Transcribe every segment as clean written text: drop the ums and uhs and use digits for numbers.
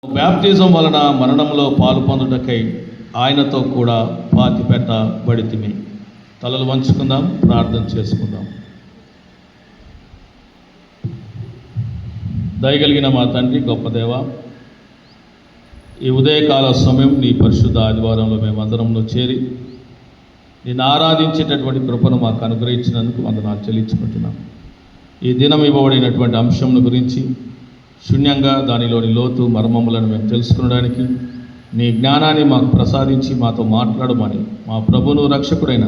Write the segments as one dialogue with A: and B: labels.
A: Baptism వలన మరణంలో పాలు పొందుటకై ఆయనతో కూడా పాతి పెట్టబడితిమి. తలలు వంచుకుందాం, ప్రార్థన చేసుకుందాం. దయగలిగిన మా తండ్రి, గొప్ప దేవ, ఈ ఉదయకాల సమయం నీ పరిశుద్ధ ఆదివారంలో మేమందరంలో చేరి నిన్ను ఆరాధించేటటువంటి కృపను మాకు అనుగ్రహించినందుకు వందనాలు చెల్లించుకుంటున్నాం. ఈ దినం ఇవ్వబడినటువంటి అంశంను గురించి శూన్యంగా దానిలోని లోతు మర్మములను మేము తెలుసుకునడానికి నీ జ్ఞానాన్ని మాకు ప్రసాదించి మాతో మాట్లాడమని మా ప్రభువును రక్షకుడైన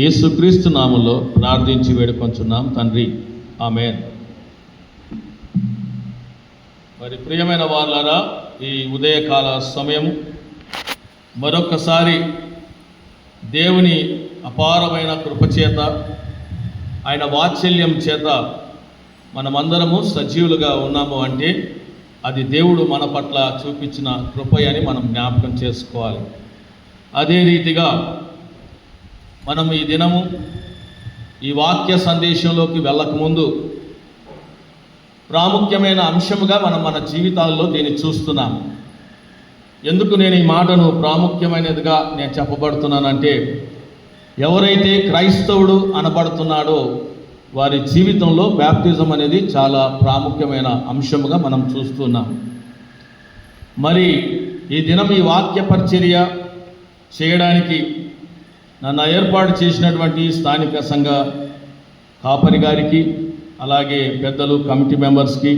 A: యేసుక్రీస్తు నామములో ప్రార్థించి వేడుకొంచున్నాం తండ్రి, ఆమేన్. మరి ప్రియమైన వాళ్ళారా, ఈ ఉదయకాల సమయం మరొక్కసారి దేవుని అపారమైన కృపచేత, ఆయన వాత్సల్యం చేత మనమందరము సజీవులుగా ఉన్నాము అంటే అది దేవుడు మన పట్ల చూపించిన కృపయని మనం జ్ఞాపకం చేసుకోవాలి. అదే రీతిగా మనం ఈ దినము ఈ వాక్య సందేశంలోకి వెళ్ళకముందు ప్రాముఖ్యమైన అంశముగా మనం మన జీవితాల్లో దీన్ని చూస్తున్నాం. ఎందుకు నేను ఈ మాటను ప్రాముఖ్యమైనదిగా నేను చెప్పబడుతున్నానంటే, ఎవరైతే క్రైస్తవుడు అనబడుతున్నాడో వారి జీవితంలో బ్యాప్టిజం అనేది చాలా ప్రాముఖ్యమైన అంశముగా మనం చూస్తున్నాం. మరి ఈ దినం ఈ వాక్య పరిచర్య చేయడానికి నన్ను ఏర్పాటు చేసినటువంటి స్థానిక సంఘ కాపరి గారికి, అలాగే పెద్దలు, కమిటీ మెంబర్స్కి,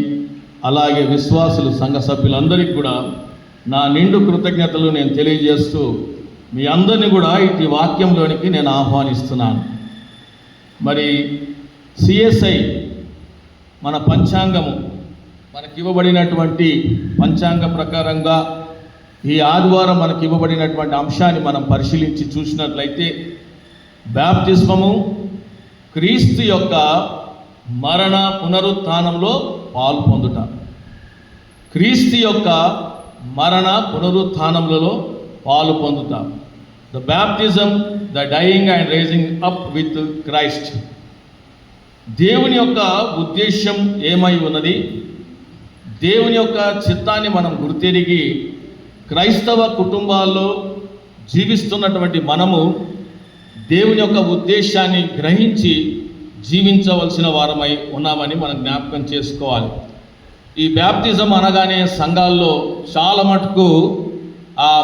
A: అలాగే విశ్వాసులు, సంఘ సభ్యులందరికీ కూడా నా నిండు కృతజ్ఞతలు నేను తెలియజేస్తూ మీ అందరినీ కూడా ఇటు వాక్యంలోనికి నేను ఆహ్వానిస్తున్నాను. మరి సిఎస్ఐ మన పంచాంగము, మనకి ఇవ్వబడినటువంటి పంచాంగ ప్రకారంగా ఈ ఆదివారం మనకి ఇవ్వబడినటువంటి అంశాన్ని మనం పరిశీలించి చూసినట్లయితే, బ్యాప్టిస్మము క్రీస్తు యొక్క మరణ పునరుత్థానంలో పాలు పొందుట. క్రీస్తు యొక్క మరణ పునరుత్థానములలో పాలు పొందుట. The baptism, the dying and rising up with Christ. దేవుని యొక్క ఉద్దేశం ఏమై ఉన్నది, దేవుని యొక్క చిత్తాన్ని మనం గుర్తెరిగి క్రైస్తవ కుటుంబాల్లో జీవిస్తున్నటువంటి మనము దేవుని యొక్క ఉద్దేశాన్ని గ్రహించి జీవించవలసిన వారమై ఉన్నామని మనం జ్ఞాపకం చేసుకోవాలి. ఈ బ్యాప్టిజం అనగానే సంఘాల్లో చాలా మటుకు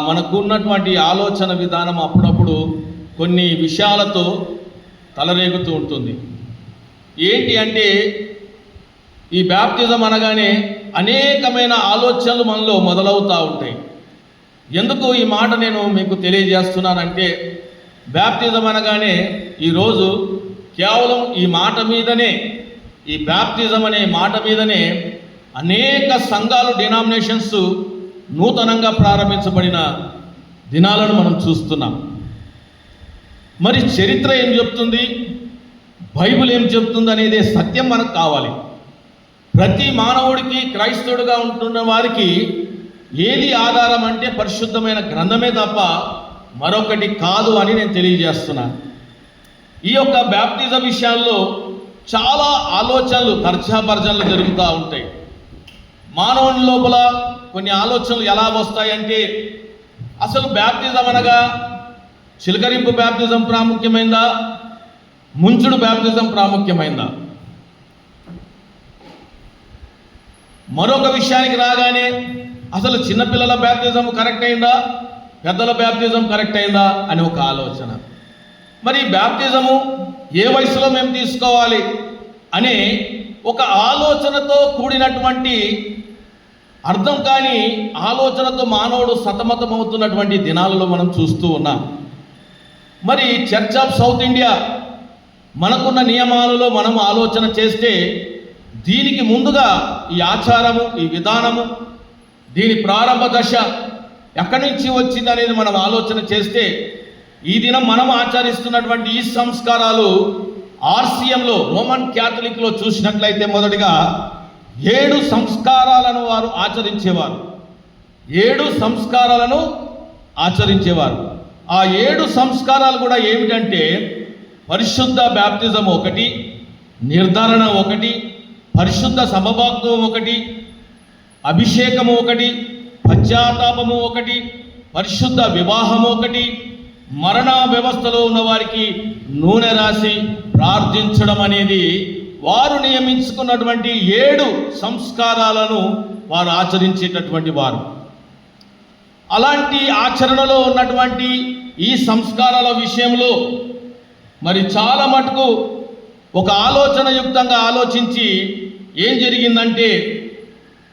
A: మనకు ఉన్నటువంటి ఆలోచన విధానం అప్పుడప్పుడు కొన్ని విషయాలతో తలరేగుతూ ఉంటుంది. ఏంటి అంటే, ఈ బ్యాప్టిజం అనగానే అనేకమైన ఆలోచనలు మనలో మొదలవుతూ ఉంటాయి. ఎందుకు ఈ మాట నేను మీకు తెలియజేస్తున్నానంటే, బ్యాప్టిజం అనగానే ఈరోజు కేవలం ఈ మాట మీదనే, ఈ బ్యాప్టిజం అనే మాట మీదనే అనేక సంఘాలు, డినామినేషన్స్ నూతనంగా ప్రారంభించబడిన దినాలను మనం చూస్తున్నాం. మరి చరిత్ర ఏం చెప్తుంది, బైబిల్ ఏం చెప్తుంది అనేది సత్యం మనకు కావాలి. ప్రతి మానవుడికి, క్రైస్తవుడిగా ఉంటున్న వారికి ఏది ఆధారం అంటే పరిశుద్ధమైన గ్రంథమే తప్ప మరొకటి కాదు అని నేను తెలియజేస్తున్నాను. ఈ యొక్క బ్యాప్టిజం విషయాల్లో చాలా ఆలోచనలు, తర్జాపర్జనలు జరుగుతూ ఉంటాయి. మానవుని లోపల కొన్ని ఆలోచనలు ఎలా వస్తాయంటే, అసలు బ్యాప్టిజం అనగా చిలకరింపు బ్యాప్టిజం ప్రాముఖ్యమైందా, ముంచుడు బ్యాప్టిజం ప్రాముఖ్యమైందా? మరొక విషయానికి రాగానే, అసలు చిన్నపిల్లల బ్యాప్టిజం కరెక్ట్ అయిందా, పెద్దల బ్యాప్టిజం కరెక్ట్ అయిందా అని ఒక ఆలోచన. మరి బ్యాప్టిజము ఏ వయసులో మేము తీసుకోవాలి అనే ఒక ఆలోచనతో కూడినటువంటి అర్థం కాని ఆలోచనతో మానవుడు సతమతమవుతున్నటువంటి దినాలలో మనం చూస్తూ ఉన్నాం. మరి చర్చ్ ఆఫ్ సౌత్ ఇండియా మనకున్న నియమాలలో మనం ఆలోచన చేస్తే, దీనికి ముందుగా ఈ ఆచారము, ఈ విధానము, దీని ప్రారంభ దశ ఎక్కడి నుంచి వచ్చింది అనేది మనం ఆలోచన చేస్తే, ఈ దినం మనం ఆచరిస్తున్నటువంటి ఈ సంస్కారాలు ఆర్సిఎంలో, రోమన్ క్యాథలిక్లో చూసినట్లయితే మొదటిగా 7 సంస్కారాలను వారు ఆచరించేవారు. 7 సంస్కారాలను ఆచరించేవారు. ఆ 7 సంస్కారాలు కూడా ఏమిటంటే, పరిశుద్ధ బ్యాప్టిజం ఒకటి, నిర్ధారణ ఒకటి, పరిశుద్ధ సమభాక్తం ఒకటి, అభిషేకము ఒకటి, పశ్చాత్తాపము ఒకటి, పరిశుద్ధ వివాహము ఒకటి, మరణ వ్యవస్థలో ఉన్న వారికి నూనె రాసి ప్రార్థించడం అనేది వారు నియమించుకున్నటువంటి 7 సంస్కారాలను వారు ఆచరించేటటువంటి వారు. అలాంటి ఆచరణలో ఉన్నటువంటి ఈ సంస్కారాల విషయంలో మరి చాలా మటుకు ఒక ఆలోచనయుక్తంగా ఆలోచించి ఏం జరిగిందంటే,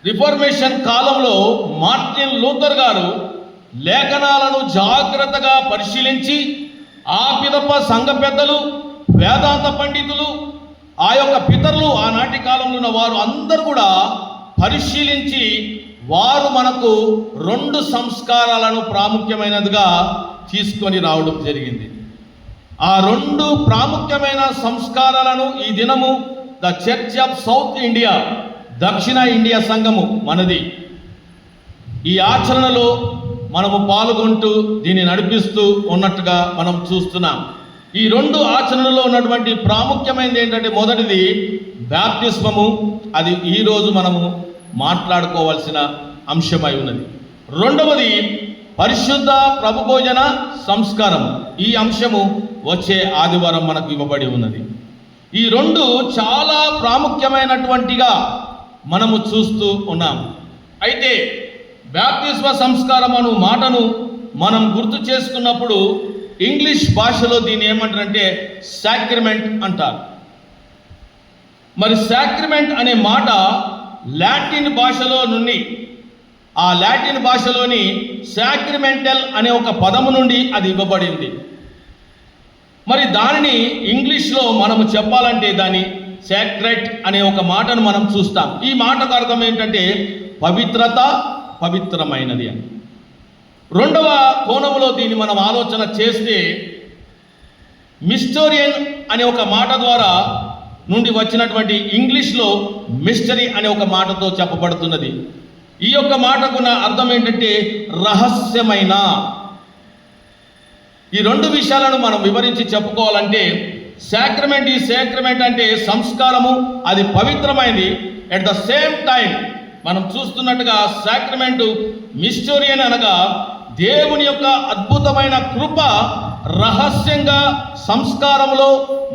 A: రిఫర్మేషన్ కాలంలో మార్టిన్ లూథర్ గారు లేఖనాలను జాగ్రత్తగా పరిశీలించి ఆ పిదప సంఘ పెద్దలు, వేదాంత పండితులు, ఆ యొక్క పితరులు, ఆనాటి కాలంలో ఉన్న వారు అందరూ కూడా పరిశీలించి వారు మనకు 2 సంస్కారాలను ప్రాముఖ్యమైనదిగా తీసుకొని రావడం జరిగింది. ఆ 2 ప్రాముఖ్యమైన సంస్కారాలను ఈ దినము the church of south India, దక్షిణ ఇండియా సంఘము మనది, ఈ ఆచరణలో మనము పాల్గొంటూ దీన్ని నడిపిస్తూ ఉన్నట్టుగా మనం చూస్తున్నాం. ఈ 2 ఆచరణలో ఉన్నటువంటి ప్రాముఖ్యమైనది ఏంటంటే, మొదటిది బాప్తిస్మము, అది ఈరోజు మనము మాట్లాడుకోవాల్సిన అంశమై ఉన్నది. రెండవది పరిశుద్ధ ప్రభు భోజన సంస్కారం, ఈ అంశము వచ్చే ఆదివారం మనకు ఇవ్వబడి ఉన్నది. ఈ 2 చాలా ప్రాముఖ్యమైనటువంటిగా మనము చూస్తూ ఉన్నాం. అయితే బాప్తిస్మ సంస్కారం అను మాటను మనం గుర్తు చేసుకున్నప్పుడు ఇంగ్లీష్ భాషలో దీన్ని ఏమంటారంటే సాక్రిమెంట్ అంటారు. మరి సాక్రిమెంట్ అనే మాట లాటిన్ భాషలో నుండి, ఆ లాటిన్ భాషలోని సాక్రిమెంటల్ అనే ఒక పదము నుండి అది ఇవ్వబడింది. మరి దానిని ఇంగ్లీష్లో మనము చెప్పాలంటే దాని సాక్రెట్ అనే ఒక మాటను మనం చూస్తాం. ఈ మాటకు అర్థం ఏంటంటే పవిత్రత, పవిత్రమైనది అని. రెండవ కోణంలో దీన్ని మనం ఆలోచన చేస్తే మిస్టోరియన్ అనే ఒక మాట ద్వారా నుండి వచ్చినటువంటి ఇంగ్లీష్లో మిస్టరీ అనే ఒక మాటతో చెప్పబడుతున్నది. ఈ యొక్క మాటకున్న అర్థం ఏంటంటే రహస్యమైన. ఈ 2 విషయాలను మనం వివరించి చెప్పుకోవాలంటే, సాక్రమెంట్, ఈ సాక్రమెంట్ అంటే సంస్కారము, అది పవిత్రమైనది. అట్ ద సేమ్ టైం మనం చూస్తున్నట్టుగా సాక్రమెంటు మిస్టోరియన్ అనగా దేవుని యొక్క అద్భుతమైన కృప రహస్యంగా సంస్కారంలో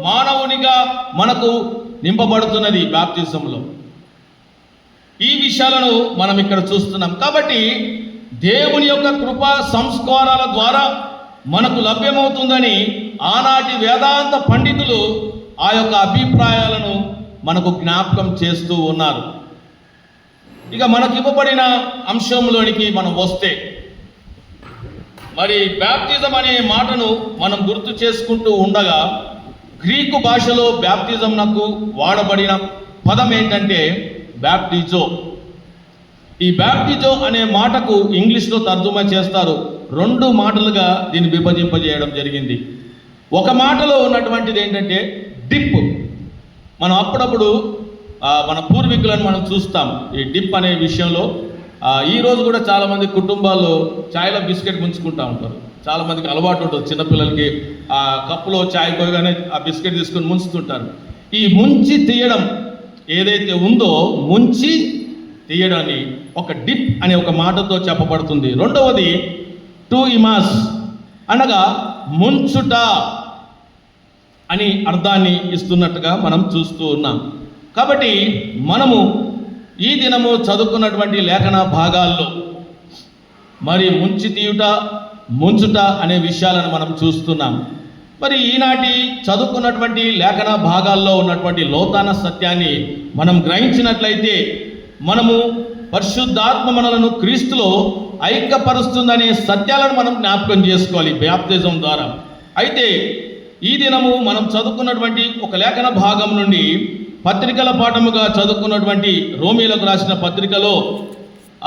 A: మానవునిగా మనకు నింపబడుతున్నది బాప్తిజంలో. ఈ విషయాలను మనం ఇక్కడ చూస్తున్నాం. కాబట్టి దేవుని యొక్క కృప సంస్కారాల ద్వారా మనకు లభ్యమవుతుందని ఆనాటి వేదాంత పండితులు ఆ యొక్క అభిప్రాయాలను మనకు జ్ఞాపకం చేస్తూ ఉన్నారు. ఇక మనకు ఇవ్వబడిన అంశంలోనికి మనం వస్తే, మరి బ్యాప్తిజం అనే మాటను మనం గుర్తు చేసుకుంటూ ఉండగా గ్రీకు భాషలో బ్యాప్తిజంనకు వాడబడిన పదం ఏంటంటే బ్యాప్టిజో. ఈ బ్యాప్టిజో అనే మాటకు ఇంగ్లీష్లో తర్జుమా చేస్తారు. 2 మాటలుగా దీన్ని విభజింపజేయడం జరిగింది. ఒక మాటలో ఉన్నటువంటిది ఏంటంటే డిప్. మనం అప్పుడప్పుడు మన పూర్వీకులను మనం చూస్తాం ఈ డిప్ అనే విషయంలో. ఈరోజు కూడా చాలామంది కుటుంబాల్లో ఛాయ్లో బిస్కెట్ ముంచుకుంటూ ఉంటారు. చాలామందికి అలవాటు ఉంటుంది, చిన్నపిల్లలకి ఆ కప్పులో ఛాయ్ పోయగానే ఆ బిస్కెట్ తీసుకొని ముంచుతుంటారు. ఈ ముంచి తీయడం ఏదైతే ఉందో, ముంచి తీయడాన్ని ఒక డిప్ అనే ఒక మాటతో చెప్పబడుతుంది. రెండవది టు ఇమాస్ అనగా ముంచుట అని అర్థాన్ని ఇస్తున్నట్టుగా మనం చూస్తూ ఉన్నాం. కాబట్టి మనము ఈ దినము చదువుకున్నటువంటి లేఖన భాగాల్లో మరి ముంచి తీయుట, ముంచుట అనే విషయాలను మనం చూస్తున్నాం. మరి ఈనాటి చదువుకున్నటువంటి లేఖన భాగాల్లో ఉన్నటువంటి లోతైన సత్యాన్ని మనం గ్రహించినట్లయితే మనము పరిశుద్ధాత్మ మనలను క్రీస్తులో ఐక్యపరుస్తుందనే సత్యాలను మనం జ్ఞాపకం చేసుకోవాలి బ్యాప్తిజం ద్వారా. అయితే ఈ దినము మనం చదువుకున్నటువంటి ఒక లేఖన భాగం నుండి పత్రికల పాఠముగా చదువుకున్నటువంటి రోమీలకు రాసిన పత్రికలో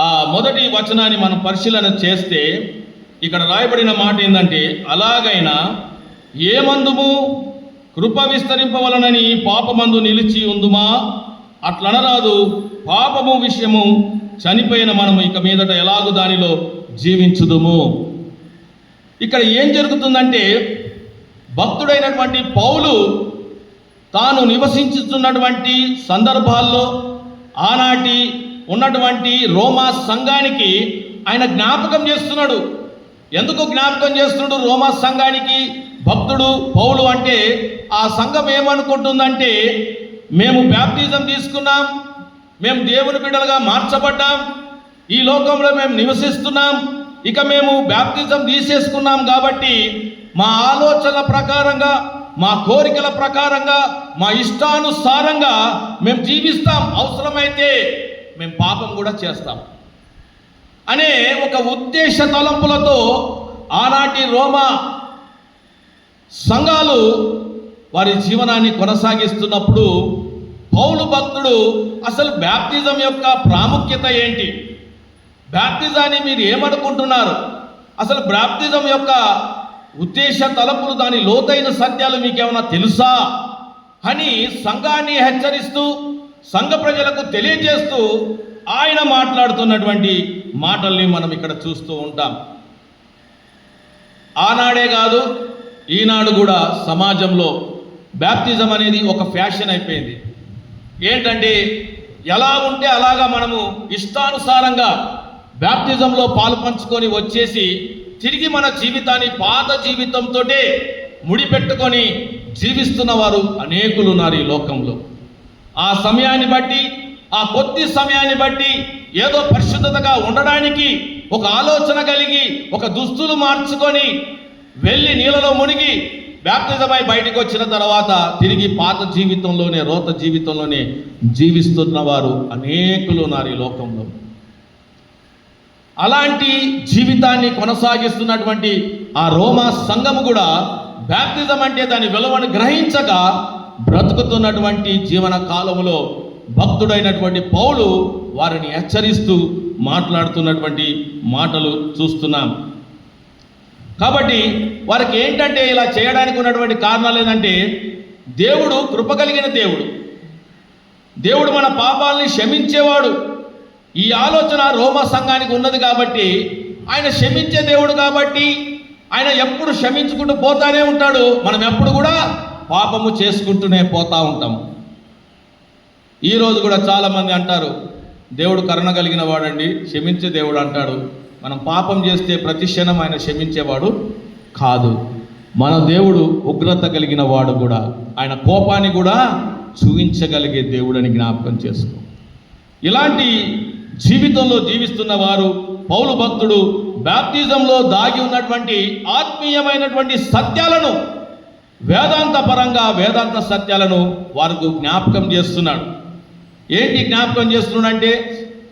A: ఆ మొదటి వచనాన్ని మనం పరిశీలన చేస్తే ఇక్కడ రాయబడిన మాట ఏంటంటే, అలాగైనా ఏమందుము కృప విస్తరింపవలనని పాపమందు నిలిచి ఉందుమా, అట్లనరాదు. పాపము విషయము చనిపోయిన మనము ఇక మీదట ఎలాగూ దానిలో జీవించుదుము. ఇక్కడ ఏం జరుగుతుందంటే, భక్తుడైనటువంటి పౌలు తాను నివసించుతున్నటువంటి సందర్భాల్లో ఆనాటి ఉన్నటువంటి రోమా సంఘానికి ఆయన జ్ఞాపకం చేస్తున్నాడు. ఎందుకు జ్ఞాపకం చేస్తున్నాడు? రోమా సంఘానికి భక్తుడు పౌలు అంటే ఆ సంఘం ఏమనుకుంటుందంటే, మేము బ్యాప్టిజం తీసుకున్నాం, మేము దేవుని బిడ్డలుగా మార్చబడ్డాం, ఈ లోకంలో మేము నివసిస్తున్నాం, ఇక మేము బ్యాప్టిజం తీసేసుకున్నాం కాబట్టి మా ఆలోచన ప్రకారంగా, మా కోరికల ప్రకారంగా, మా ఇష్టానుసారంగా మేము జీవిస్తాం, అవసరమైతే మేము పాపం కూడా చేస్తాం అనే ఒక ఉద్దేశ తలంపులతో ఆనాటి రోమా సంఘాలు వారి జీవనాన్ని కొనసాగిస్తున్నప్పుడు పౌలు భక్తుడు అసలు బ్యాప్టిజం యొక్క ప్రాముఖ్యత ఏంటి, బ్యాప్టిజాన్ని మీరు ఏమనుకుంటున్నారు, అసలు బ్యాప్టిజం యొక్క ఉద్దేశ తలపులు, దాని లోతైన సత్యాలు మీకేమైనా తెలుసా అని సంఘాన్ని హెచ్చరిస్తూ సంఘ ప్రజలకు తెలియజేస్తూ ఆయన మాట్లాడుతున్నటువంటి మాటల్ని మనం ఇక్కడ చూస్తూ ఉంటాం. ఆనాడే కాదు, ఈనాడు కూడా సమాజంలో బ్యాప్టిజం అనేది ఒక ఫ్యాషన్ అయిపోయింది. ఏంటంటే ఎలా ఉంటే అలాగా మనము ఇష్టానుసారంగా బ్యాప్టిజంలో పాలు పంచుకొని వచ్చేసి తిరిగి మన జీవితాన్ని పాత జీవితంతో ముడిపెట్టుకొని జీవిస్తున్న వారు అనేకులు ఉన్నారు ఈ లోకంలో. ఆ సమయాన్ని బట్టి, ఆ కొద్ది సమయాన్ని బట్టి ఏదో పరిశుద్ధతగా ఉండడానికి ఒక ఆలోచన కలిగి ఒక దుస్తులు మార్చుకొని వెళ్ళి నీళ్ళలో మునిగి బ్యాప్టిజమై బయటకు వచ్చిన తర్వాత తిరిగి పాత జీవితంలోనే, రోత జీవితంలోనే జీవిస్తున్న వారు అనేకులు ఉన్నారు ఈ లోకంలో. అలాంటి జీవితాన్ని కొనసాగిస్తున్నటువంటి ఆ రోమా సంఘము కూడా బ్యాప్టిజం అంటే దాని విలువను గ్రహించక బ్రతుకుతున్నటువంటి జీవన కాలంలో భక్తుడైనటువంటి పౌలు వారిని హెచ్చరిస్తూ మాట్లాడుతున్నటువంటి మాటలు చూస్తున్నాం. కాబట్టి వారికి ఏంటంటే ఇలా చేయడానికి ఉన్నటువంటి కారణాలు ఏంటంటే, దేవుడు కృప కలిగిన దేవుడు, దేవుడు మన పాపాలని క్షమించేవాడు. ఈ ఆలోచన రోమా సంఘానికి ఉన్నది కాబట్టి, ఆయన క్షమించే దేవుడు కాబట్టి ఆయన ఎప్పుడు క్షమించుకుంటూ పోతానే ఉంటాడు. మనం ఎప్పుడు కూడా పాపము చేసుకుంటూనే పోతా ఉంటాం. ఈరోజు కూడా చాలామంది అంటారు, దేవుడు కరుణ కలిగిన వాడండి, క్షమించే దేవుడు అంటాడు. మనం పాపం చేస్తే ప్రతి క్షణం ఆయన క్షమించేవాడు కాదు. మన దేవుడు ఉగ్రత కలిగిన వాడు కూడా, ఆయన కోపాన్ని కూడా చూపించగలిగే దేవుడని జ్ఞాపకం చేసుకో. ఇలాంటి జీవితంలో జీవిస్తున్న వారు పౌలు భక్తుడు బ్యాప్టిజంలో దాగి ఉన్నటువంటి ఆత్మీయమైనటువంటి సత్యాలను, వేదాంత పరంగా వేదాంత సత్యాలను వారికి జ్ఞాపకం చేస్తున్నాడు. ఏంటి జ్ఞాపకం చేస్తున్నాడంటే,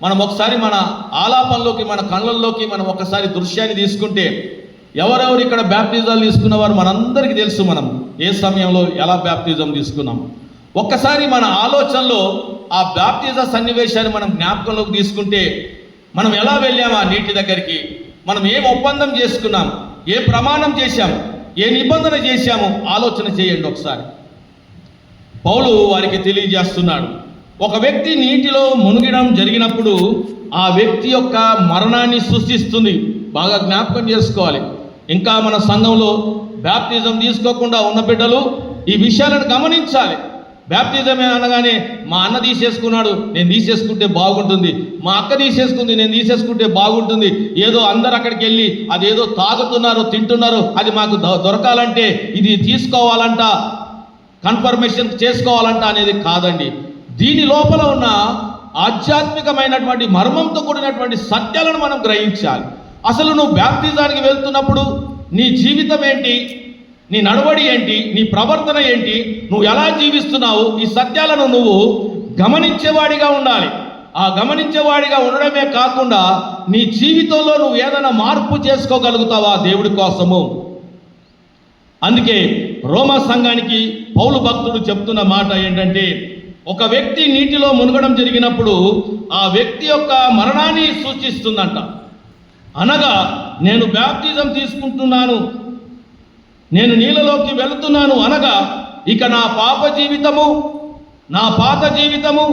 A: మనం ఒకసారి మన ఆలాపంలోకి, మన కళ్ళల్లోకి మనం ఒకసారి దృశ్యాన్ని తీసుకుంటే, ఎవరెవరు ఇక్కడ బ్యాప్టిజాలు తీసుకున్నవారు మనందరికీ తెలుసు. మనం ఏ సమయంలో ఎలా బ్యాప్టిజం తీసుకున్నాం. ఒక్కసారి మన ఆలోచనలో ఆ బ్యాప్టిజ సన్నివేశాన్ని మనం జ్ఞాపకంలోకి తీసుకుంటే, మనం ఎలా వెళ్ళాము ఆ నీటి దగ్గరికి, మనం ఏం ఒప్పందం చేసుకున్నాం, ఏ ప్రమాణం చేశాము, ఏ నిబంధన చేశాము, ఆలోచన చేయండి ఒకసారి. పౌలు వారికి తెలియజేస్తున్నాడు, ఒక వ్యక్తి నీటిలో మునిగడం జరిగినప్పుడు ఆ వ్యక్తి యొక్క మరణాన్ని సృష్టిస్తుంది. బాగా జ్ఞాపకం చేసుకోవాలి. ఇంకా మన సంఘంలో బ్యాప్టిజం తీసుకోకుండా ఉన్న బిడ్డలు ఈ విషయాలను గమనించాలి. బ్యాప్టిజం అనగానే మా అన్న తీసేసుకున్నాడు, నేను తీసేసుకుంటే బాగుంటుంది, మా అక్క తీసేసుకుంది, నేను తీసేసుకుంటే బాగుంటుంది, ఏదో అందరు అక్కడికి వెళ్ళి అదేదో తాగుతున్నారు, తింటున్నారు, అది మాకు దొరకాలంటే ఇది తీసుకోవాలంట, కన్ఫర్మేషన్ చేసుకోవాలంట అనేది కాదండి. దీని లోపల ఉన్న ఆధ్యాత్మికమైనటువంటి మర్మంతో కూడినటువంటి సత్యాలను మనం గ్రహించాలి. అసలు నువ్వు బ్యాప్టిజానికి వెళ్తున్నప్పుడు నీ జీవితం ఏంటి, నీ నడవడి ఏంటి, నీ ప్రవర్తన ఏంటి, నువ్వు ఎలా జీవిస్తున్నావు, ఈ సత్యాలను నువ్వు గమనించేవాడిగా ఉండాలి. ఆ గమనించేవాడిగా ఉండడమే కాకుండా నీ జీవితంలో నువ్వు ఏదైనా మార్పు చేసుకోగలుగుతావా దేవుడి కోసము. అందుకే రోమా సంఘానికి పౌలు భక్తుడు చెప్తున్న మాట ఏంటంటే, ఒక వ్యక్తి నీటిలో మునగడం జరిగినప్పుడు ఆ వ్యక్తి యొక్క మరణాన్ని సూచిస్తుందంట. అనగా నేను బ్యాప్టిజం తీసుకుంటున్నాను, నేను నీళ్ళలోకి వెళుతున్నాను అనగా ఇక నా పాప జీవితము, నా పాత జీవితము,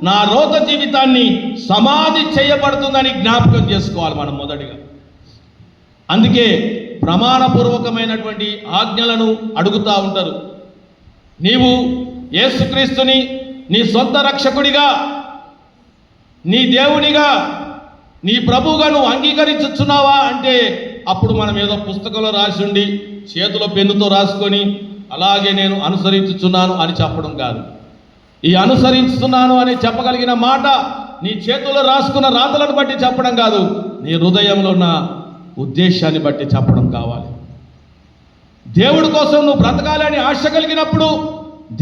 A: నా రోత జీవితాన్ని సమాధి చేయబడుతుందని జ్ఞాపకం చేసుకోవాలి మనం మొదటిగా. అందుకే ప్రమాణపూర్వకమైనటువంటి ఆజ్ఞలను అడుగుతూ ఉంటారు. నీవు యేసుక్రీస్తుని నీ సొంత రక్షకుడిగా, నీ దేవునిగా, నీ ప్రభువుగా నువ్వు అంగీకరించుచున్నావా అంటే అప్పుడు మనం ఏదో పుస్తకంలో రాసి ఉండి చేతిలో పెన్నుతో రాసుకొని అలాగే నేను అనుసరించుచున్నాను అని చెప్పడం కాదు. ఈ అనుసరిస్తున్నాను అని చెప్పగలిగిన మాట నీ చేతుల్లో రాసుకున్న రాతలను బట్టి చెప్పడం కాదు, నీ హృదయంలో ఉన్న ఉద్దేశాన్ని బట్టి చెప్పడం కావాలి. దేవుడి కోసం నువ్వు బ్రతకాలని ఆశ కలిగినప్పుడు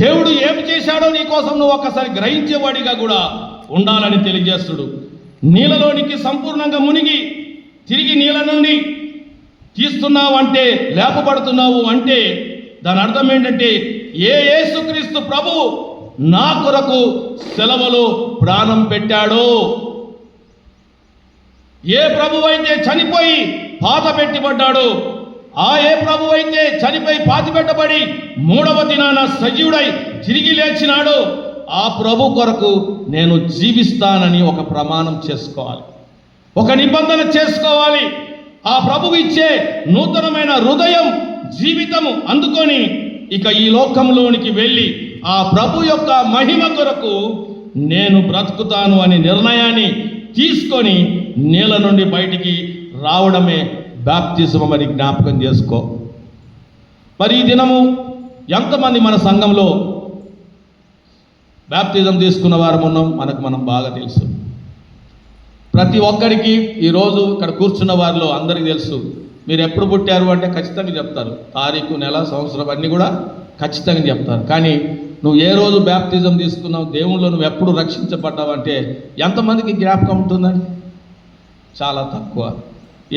A: దేవుడు ఏమి చేశాడో నీ కోసం నువ్వు ఒక్కసారి గ్రహించేవాడిగా కూడా ఉండాలని తెలియజేస్తుడు. నీళ్ళలోనికి సంపూర్ణంగా మునిగి తిరిగి నీళ్ళ నుండి తీస్తున్నావు అంటే, లేపబడుతున్నావు అంటే దాని అర్థం ఏంటంటే యేసుక్రీస్తు ప్రభు నా కొరకు సెలవులో ప్రాణం పెట్టాడో, ఏ ప్రభు అయితే చనిపోయి పాత పెట్టబడ్డాడో, ఏ ప్రభు అయితే చనిపోయి పాతి పెట్టబడి 3వ దినాన సజీవుడై తిరిగి లేచినాడో ఆ ప్రభు కొరకు నేను జీవిస్తానని ఒక ప్రమాణం చేసుకోవాలి, ఒక నిబంధన చేసుకోవాలి. ఆ ప్రభువు ఇచ్చే నూతనమైన హృదయం జీవితము అందుకొని ఇక ఈ లోకంలోనికి వెళ్ళి ఆ ప్రభు యొక్క మహిమ కొరకు నేను బ్రతుకుతాను అనే నిర్ణయాన్ని తీసుకొని నీళ్ళ నుండి బయటికి రావడమే బాప్తిజం అని జ్ఞాపకం చేసుకో. మరి ఈ దినము ఎంతమంది మన సంఘంలో బాప్తిజం తీసుకున్న వారు ఉన్నాం మనం బాగా తెలుసు. ప్రతి ఒక్కరికి ఈరోజు ఇక్కడ కూర్చున్న వారిలో అందరికీ తెలుసు. మీరు ఎప్పుడు పుట్టారు అంటే ఖచ్చితంగా చెప్తారు, తారీఖు, నెల, సంవత్సరం అన్నీ కూడా ఖచ్చితంగా చెప్తారు. కానీ నువ్వు ఏ రోజు బాప్తిజం తీసుకున్నావు, దేవుళ్ళు నువ్వు ఎప్పుడు రక్షించబడ్డావు అంటే ఎంతమందికి జ్ఞాపకం ఉంటుందండి? చాలా తక్కువ.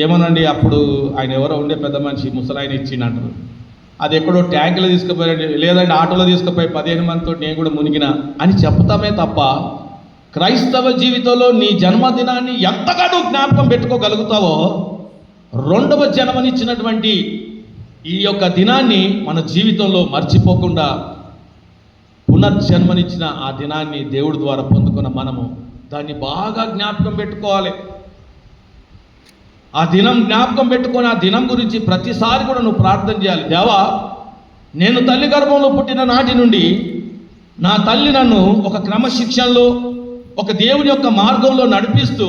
A: ఏమోనండి, అప్పుడు ఆయన ఎవరో ఉండే పెద్ద మనిషి ముసలాయన ఇచ్చిందంటారు, అది ఎక్కడో ట్యాంకులో తీసుకుపోయాడు, లేదంటే ఆటోలో తీసుకుపోయి 15 మందితో నేను కూడా మునిగిన అని చెప్తామే తప్ప క్రైస్తవ జీవితంలో నీ జన్మదినాన్ని ఎంతగా నువ్వు జ్ఞాపకం పెట్టుకోగలుగుతావో, 2వ జన్మనిచ్చినటువంటి ఈ యొక్క దినాన్ని మన జీవితంలో మర్చిపోకుండా పునర్జన్మనిచ్చిన ఆ దినాన్ని దేవుడి ద్వారా పొందుకున్న మనము దాన్ని బాగా జ్ఞాపకం పెట్టుకోవాలి. ఆ దినం జ్ఞాపకం పెట్టుకొని ఆ దినం గురించి ప్రతిసారి కూడా నువ్వు ప్రార్థన చేయాలి. దేవా, నేను తల్లి గర్భంలో పుట్టిన నాటి నుండి నా తల్లి నన్ను ఒక క్రమశిక్షణలో, ఒక దేవుని యొక్క మార్గంలో నడిపిస్తూ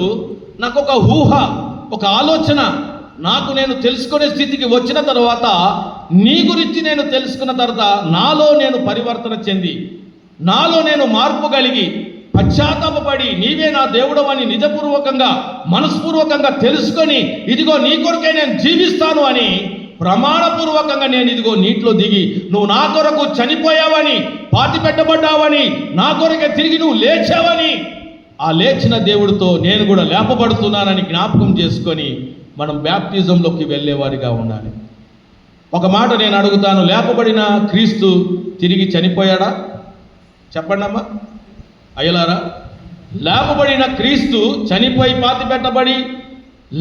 A: నాకు ఒక ఊహ, ఒక ఆలోచన నాకు నేను తెలుసుకునే స్థితికి వచ్చిన తర్వాత, నీ గురించి నేను తెలుసుకున్న తర్వాత నాలో నేను పరివర్తన చెంది, నాలో నేను మార్పు కలిగి పశ్చాత్తాపపడి నీవే నా దేవుడవని నిజపూర్వకంగా మనస్పూర్వకంగా తెలుసుకొని ఇదిగో నీ కొరకే నేను జీవిస్తాను అని ప్రమాణపూర్వకంగా నేను ఇదిగో నీటిలో దిగి నువ్వు నా కొరకు చనిపోయావని, పాతి పెట్టబడ్డావని, నా కొరకే తిరిగి నువ్వు లేచావని, ఆ లేచిన దేవుడితో నేను కూడా లేపబడుతున్నానని జ్ఞాపకం చేసుకొని మనం బ్యాప్టిజంలోకి వెళ్ళేవారిగా ఉండాలి. ఒక మాట నేను అడుగుతాను, లేపబడిన క్రీస్తు తిరిగి చనిపోయాడా? చెప్పండి అమ్మా అయ్యలారా. లేపబడిన క్రీస్తు చనిపోయి పాతి పెట్టబడి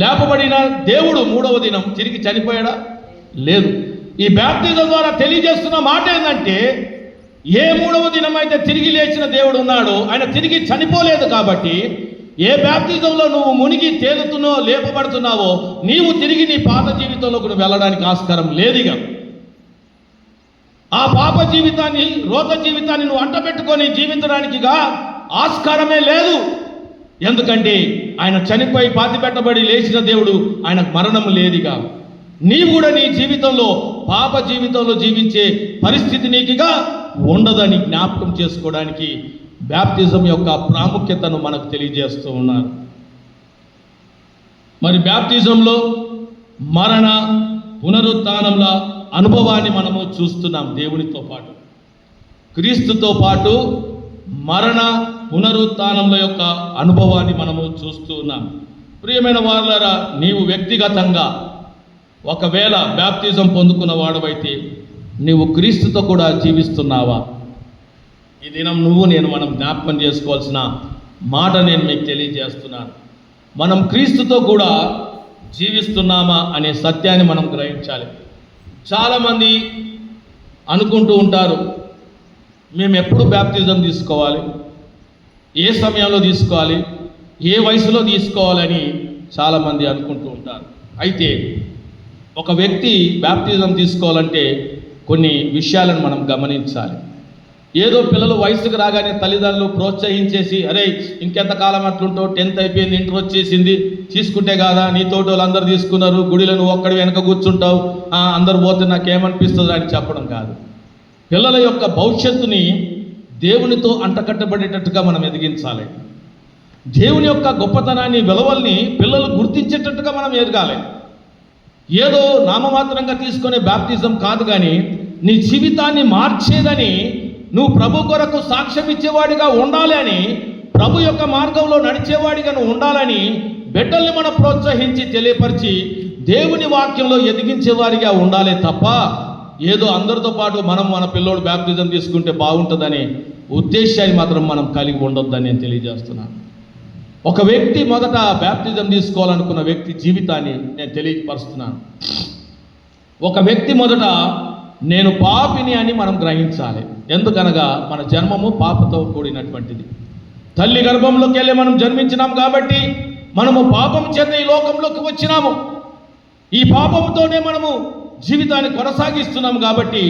A: లేపబడిన దేవుడు 3వ దినం తిరిగి చనిపోయాడా? లేదు. ఈ బ్యాప్టిజం ద్వారా తెలియజేస్తున్న మాట ఏంటంటే, ఏ 3వ దినం అయితే తిరిగి లేచిన దేవుడు ఉన్నాడో ఆయన తిరిగి చనిపోలేదు. కాబట్టి ఏ బ్యాప్టిజంలో నువ్వు మునిగి తేలుతున్నావో, లేపబడుతున్నావో, నీవు తిరిగి నీ పాత జీవితంలోకి నువ్వు వెళ్ళడానికి ఆస్కారం లేదుగా. ఆ పాప జీవితాన్ని, రోత జీవితాన్ని నువ్వు అంటపెట్టుకొని జీవించడానికిగా ఆస్కారమే లేదు. ఎందుకంటే ఆయన చనిపోయి పాతి పెట్టబడి లేచిన దేవుడు, ఆయనకు మరణం లేదుగా. నీవు కూడా నీ జీవితంలో పాప జీవితంలో జీవించే పరిస్థితి నీకుగా ఉండదని జ్ఞాపకం చేసుకోవడానికి బ్యాప్టిజం యొక్క ప్రాముఖ్యతను మనకు తెలియజేస్తూ ఉన్నారు. మరి బ్యాప్టిజంలో మరణ పునరుత్థానంల అనుభవాన్ని మనము చూస్తున్నాం. దేవునితో పాటు, క్రీస్తుతో పాటు మరణ పునరుత్థానంల యొక్క అనుభవాన్ని మనము చూస్తూ ఉన్నాం. ప్రియమైన వారులారా, నీవు వ్యక్తిగతంగా ఒకవేళ బ్యాప్టిజం పొందుకున్న వాడవైతే నీవు క్రీస్తుతో కూడా జీవిస్తున్నావా? ఈ దినం మనం జ్ఞాపకం చేసుకోవాల్సిన మాట నేను మీకు తెలియజేస్తున్నాను. మనం క్రీస్తుతో కూడా జీవిస్తున్నామా అనే సత్యాన్ని మనం గ్రహించాలి. చాలామంది అనుకుంటూ ఉంటారు, మేము ఎప్పుడు బ్యాప్టిజం తీసుకోవాలి, ఏ సమయంలో తీసుకోవాలి, ఏ వయసులో తీసుకోవాలని చాలామంది అనుకుంటూ ఉంటారు. అయితే ఒక వ్యక్తి బ్యాప్టిజం తీసుకోవాలంటే కొన్ని విషయాలను మనం గమనించాలి. ఏదో పిల్లలు వయసుకు రాగానే తల్లిదండ్రులు ప్రోత్సహించేసి, అరే ఇంకెంతకాలం అట్లుంటావు, 10th అయిపోయింది, ఇంటర్ వచ్చేసింది, తీసుకుంటే కాదా, నీ తోటి వాళ్ళు అందరు తీసుకున్నారు, గుడిలో నువ్వు ఒక్కడి వెనక కూర్చుంటావు, అందరు పోతే నాకేమనిపిస్తుంది అని చెప్పడం కాదు. పిల్లల యొక్క భవిష్యత్తుని దేవునితో అంటకట్టబడేటట్టుగా మనం ఎదిగించాలి. దేవుని యొక్క గొప్పతనాన్ని, విలువల్ని పిల్లలు గుర్తించేటట్టుగా మనం ఎదగాలి. ఏదో నామమాత్రంగా తీసుకునే బాప్తిజం కాదు, కానీ నీ జీవితాన్ని మార్చేదని, నువ్వు ప్రభు కొరకు సాక్ష్యం ఇచ్చేవాడిగా ఉండాలి అని, ప్రభు యొక్క మార్గంలో నడిచేవాడిగా నువ్వు ఉండాలని బిడ్డల్ని మనం ప్రోత్సహించి తెలియపరిచి దేవుని వాక్యంలో ఎదిగించేవారిగా ఉండాలి తప్ప, ఏదో అందరితో పాటు మనం మన పిల్లోడు బాప్తిజం తీసుకుంటే బాగుంటుందనే ఉద్దేశాన్ని మాత్రం మనం కలిగి ఉండొద్దని నేను తెలియజేస్తున్నాను. ఒక వ్యక్తి మొదట బాప్తిజం తీసుకోవాలనుకున్న వ్యక్తి జీవితాన్ని నేను తెలియపరుస్తున్నాను. ఒక వ్యక్తి మొదట నేను పాపిని అని మనం గ్రహించాలి. ఎందుకనగా మన జన్మము పాపతో కూడినటువంటిది. తల్లి గర్భంలోకి వెళ్ళి మనం జన్మించినాం కాబట్టి మనము పాపం చేత ఈ లోకంలోకి వచ్చినాము. ఈ పాపంతోనే మనము జీవితాన్ని కొనసాగిస్తున్నాం కాబట్టి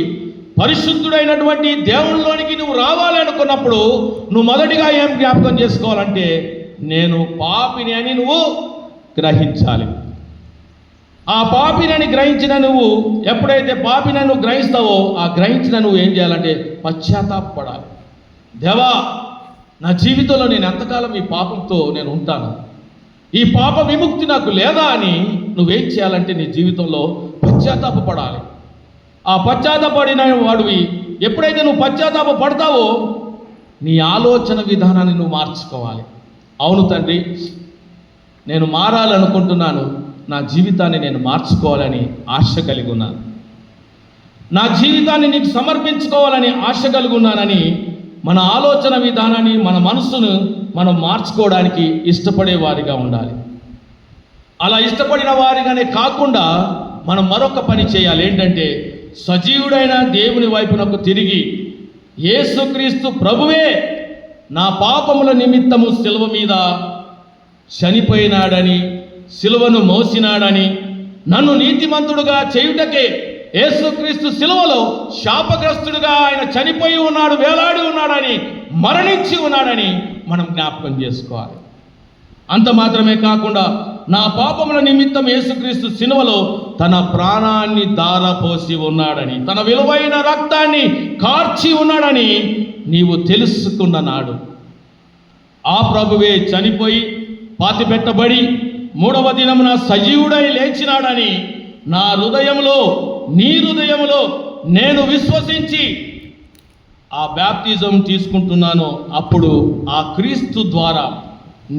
A: పరిశుద్ధుడైనటువంటి దేవునిలోనికి నువ్వు రావాలి అనుకున్నప్పుడు నువ్వు మొదటిగా ఏం జ్ఞాపకం చేసుకోవాలంటే, నేను పాపిని అని నువ్వు గ్రహించాలి. ఆ పాపిని గ్రహించిన నువ్వు ఎప్పుడైతే పాపిని నువ్వు గ్రహిస్తావో, ఆ గ్రహించిన నువ్వు ఏం చేయాలంటే పశ్చాత్తాపడాలి. దేవా, నా జీవితంలో నేను ఎంతకాలం ఈ పాపంతో నేను ఉంటాను, ఈ పాప విముక్తి నాకు లేదా అని నువ్వేం చేయాలంటే నీ జీవితంలో పశ్చాత్తాపడాలి. ఆ పశ్చాత్తాపడిన వాడివి ఎప్పుడైతే నువ్వు పశ్చాత్తాప పడతావో నీ ఆలోచన విధానాన్ని నువ్వు మార్చుకోవాలి. అవును తండ్రి, నేను మారాలనుకుంటున్నాను, నా జీవితాన్ని నేను మార్చుకోవాలని ఆశ కలిగి ఉన్నాను, నా జీవితాన్ని నీకు సమర్పించుకోవాలని ఆశ కలిగి ఉన్నానని మన ఆలోచన విధానాన్ని, మన మనసును మనం మార్చుకోవడానికి ఇష్టపడే వారిగా ఉండాలి. అలా ఇష్టపడిన వారిగానే కాకుండా మనం మరొక పని చేయాలి. ఏంటంటే, సజీవుడైన దేవుని వైపునకు తిరిగి యేసుక్రీస్తు ప్రభువే నా పాపముల నిమిత్తము శిలువ మీద చనిపోయినాడని, శిలువను మోసినాడని, నన్ను నీతిమంతుడుగా చేయుటకే యేసుక్రీస్తు శిలువలో శాపగ్రస్తుడుగా ఆయన చనిపోయి ఉన్నాడు, వేలాడి ఉన్నాడని, మరణించి ఉన్నాడని మనం జ్ఞాపకం చేసుకోవాలి. అంత మాత్రమే కాకుండా నా పాపముల నిమిత్తం యేసుక్రీస్తు శిలువలో తన ప్రాణాన్ని ధారపోసి ఉన్నాడని, తన విలువైన రక్తాన్ని కార్చి ఉన్నాడని నీవు తెలుసుకున్న నాడు, ఆ ప్రభువే చనిపోయి పాతిపెట్టబడి 3వ దినమున సజీవుడై లేచినాడని నా హృదయంలో, నీ హృదయంలో నేను విశ్వసించి ఆ బాప్తిజం తీసుకుంటున్నాను. అప్పుడు ఆ క్రీస్తు ద్వారా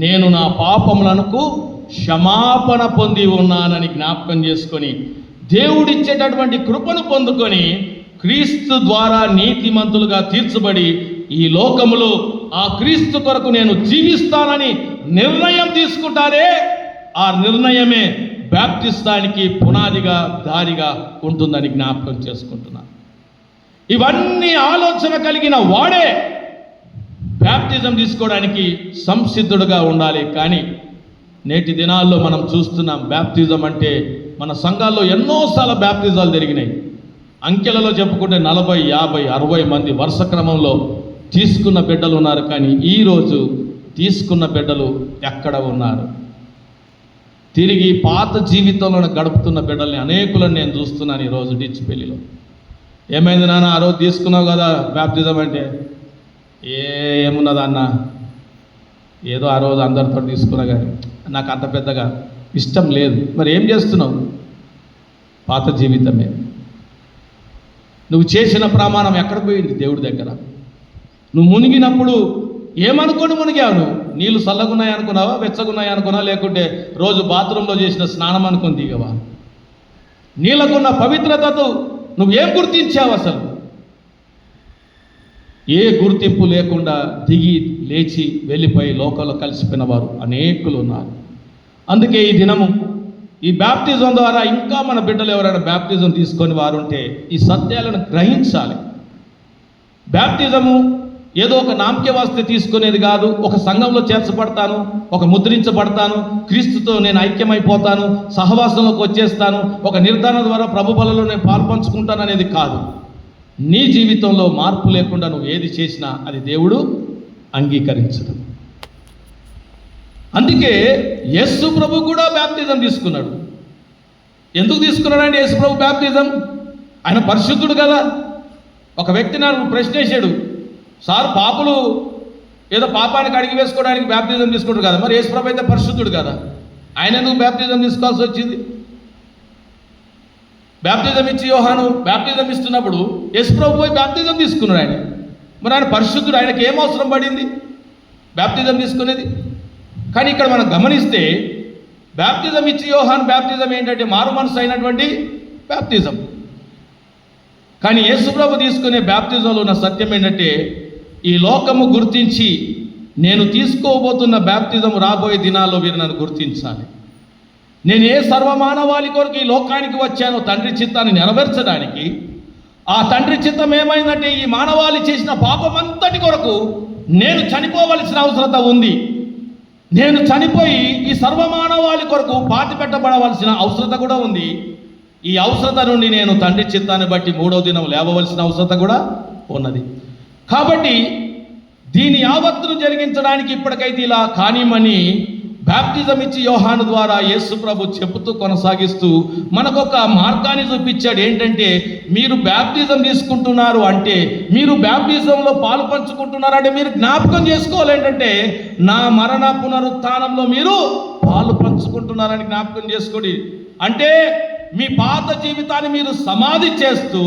A: నేను నా పాపములకు క్షమాపణ పొంది ఉన్నానని జ్ఞాపకం చేసుకొని, దేవుడిచ్చేటటువంటి కృపను పొందుకొని క్రీస్తు ద్వారా నీతిమంతులుగా తీర్చబడి ఈ లోకములో ఆ క్రీస్తు కొరకు నేను జీవిస్తానని నిర్ణయం తీసుకుంటారే, ఆ నిర్ణయమే బాప్తిస్తానికి పునాదిగా, దారిగా ఉంటుందని జ్ఞాపకం చేసుకుంటున్నాను. ఇవన్నీ ఆలోచన కలిగిన వాడే బాప్తిజం తీసుకోవడానికి సంసిద్ధుడుగా ఉండాలి. కానీ నేటి దినాల్లో మనం చూస్తున్నాం, బాప్తిజం అంటే మన సంఘాల్లో ఎన్నోసార్లు బాప్తిజాలు జరిగినాయి. అంకెలలో చెప్పుకుంటే 40, 50, 60 మంది వరుస క్రమంలో తీసుకున్న బిడ్డలు ఉన్నారు. కానీ ఈరోజు తీసుకున్న బిడ్డలు ఎక్కడ ఉన్నారు? తిరిగి పాత జీవితంలో గడుపుతున్న బిడ్డల్ని అనేకులను నేను చూస్తున్నాను ఈరోజు డిచ్చిపల్లిలో. ఏమైంది నాన్న, ఆ రోజు తీసుకున్నావు కదా బాప్తిజం అంటే, ఏమున్నదా అన్న, ఏదో ఆ రోజు అందరితో తీసుకున్నా కానీ నాకు అంత పెద్దగా ఇష్టం లేదు. మరి ఏం చేస్తున్నావు? పాత జీవితమే. నువ్వు చేసిన ప్రమాణం ఎక్కడ పోయింది? దేవుడి దగ్గర. నువ్వు మునిగినప్పుడు ఏమనుకొని మునిగావు? నువ్వు నీళ్ళు చల్లగున్నాయి అనుకున్నావా, వెచ్చగున్నాయి అనుకున్నావా, లేకుంటే రోజు బాత్రూంలో చేసిన స్నానం అనుకుని దిగవా? నీళ్ళకున్న పవిత్రతతో నువ్వేం గుర్తించావు? అసలు ఏ గుర్తింపు లేకుండా దిగి లేచి వెళ్ళిపోయి లోకంలో కలిసిపోయిన వారు అనేకులు ఉన్నారు. అందుకే ఈ దినము ఈ బాప్తిజం ద్వారా ఇంకా మన బిడ్డలు ఎవరైనా బాప్తిజం తీసుకొని వారు ఉంటే ఈ సత్యాలను గ్రహించాలి. బాప్తిజము ఏదో ఒక నామకే వాస్తే తీసుకునేది కాదు. ఒక సంఘంలో చేర్చబడతాను, ఒక ముద్రించబడతాను, క్రీస్తుతో నేను ఐక్యమైపోతాను, సహవాసంలోకి వచ్చేస్తాను, ఒక నిర్ధారణ ద్వారా ప్రభు బలలో నేను పాల్పంచుకుంటాను అనేది కాదు. నీ జీవితంలో మార్పు లేకుండా నువ్వు ఏది చేసినా అది దేవుడు అంగీకరించడు. అందుకే యేసు ప్రభు కూడా బ్యాప్టిజం తీసుకున్నాడు. ఎందుకు తీసుకున్నాడండి యేసు ప్రభు బ్యాప్టిజం? ఆయన పరిశుద్ధుడు కదా. ఒక వ్యక్తి నాకు ప్రశ్న వేసాడు, సార్ పాపులు ఏదో పాపానికి అడిగి వేసుకోవడానికి బ్యాప్టిజం తీసుకుంటారు కదా, మరి యేసు ప్రభు అయితే పరిశుద్ధుడు కదా, ఆయన ఎందుకు బ్యాప్టిజం తీసుకోవాల్సి వచ్చింది? బ్యాప్టిజం ఇచ్చి యోహాను బ్యాప్టిజం ఇస్తున్నప్పుడు యేసు ప్రభు పోయి బ్యాప్టిజం తీసుకున్నాడు. ఆయన మరి ఆయన పరిశుద్ధుడు, ఆయనకి ఏం అవసరం పడింది బ్యాప్టిజం తీసుకునేది? కానీ ఇక్కడ మనం గమనిస్తే బ్యాప్టిజం ఇచ్చి యోహాను బ్యాప్టిజం ఏంటంటే మారు మనసు అయినటువంటి బ్యాప్టిజం. కానీ యేసు ప్రభు తీసుకునే బ్యాప్టిజంలో ఉన్న సత్యం ఏంటంటే ఈ లోకము గుర్తించి నేను తీసుకోబోతున్న బ్యాప్టిజం రాబోయే దినాల్లో వీరు నన్ను గుర్తించాలి. నేను ఏ సర్వమానవాళి కొరకు ఈ లోకానికి వచ్చానో తండ్రి చిత్తాన్ని నెరవేర్చడానికి. ఆ తండ్రి చిత్తం ఏమైందంటే ఈ మానవాళి చేసిన పాపమంతటి కొరకు నేను చనిపోవలసిన అవసరత ఉంది. నేను చనిపోయి ఈ సర్వమానవాళి కొరకు పాతి పెట్టబడవలసిన అవసరత కూడా ఉంది. ఈ అవసరత నుండి నేను తండ్రి చిత్తాన్ని బట్టి 3వ దినం లేవవలసిన అవసరత కూడా ఉన్నది. కాబట్టి దీని యావత్తును జరిగించడానికి ఇప్పటికైతే ఇలా కానిమని బ్యాప్టిజం ఇచ్చి యోహాను ద్వారా యేసు ప్రభు చెబుతూ కొనసాగిస్తూ మనకొక మార్గాన్ని చూపించాడు. ఏంటంటే మీరు బ్యాప్టిజం తీసుకుంటున్నారు అంటే, మీరు బ్యాప్టిజంలో పాలు పంచుకుంటున్నారు అంటే మీరు జ్ఞాపకం చేసుకోవాలి ఏంటంటే నా మరణ పునరుత్థానంలో మీరు పాలు పంచుకుంటున్నారని జ్ఞాపకం చేసుకోండి. అంటే మీ పాత జీవితాన్ని మీరు సమాధి చేస్తూ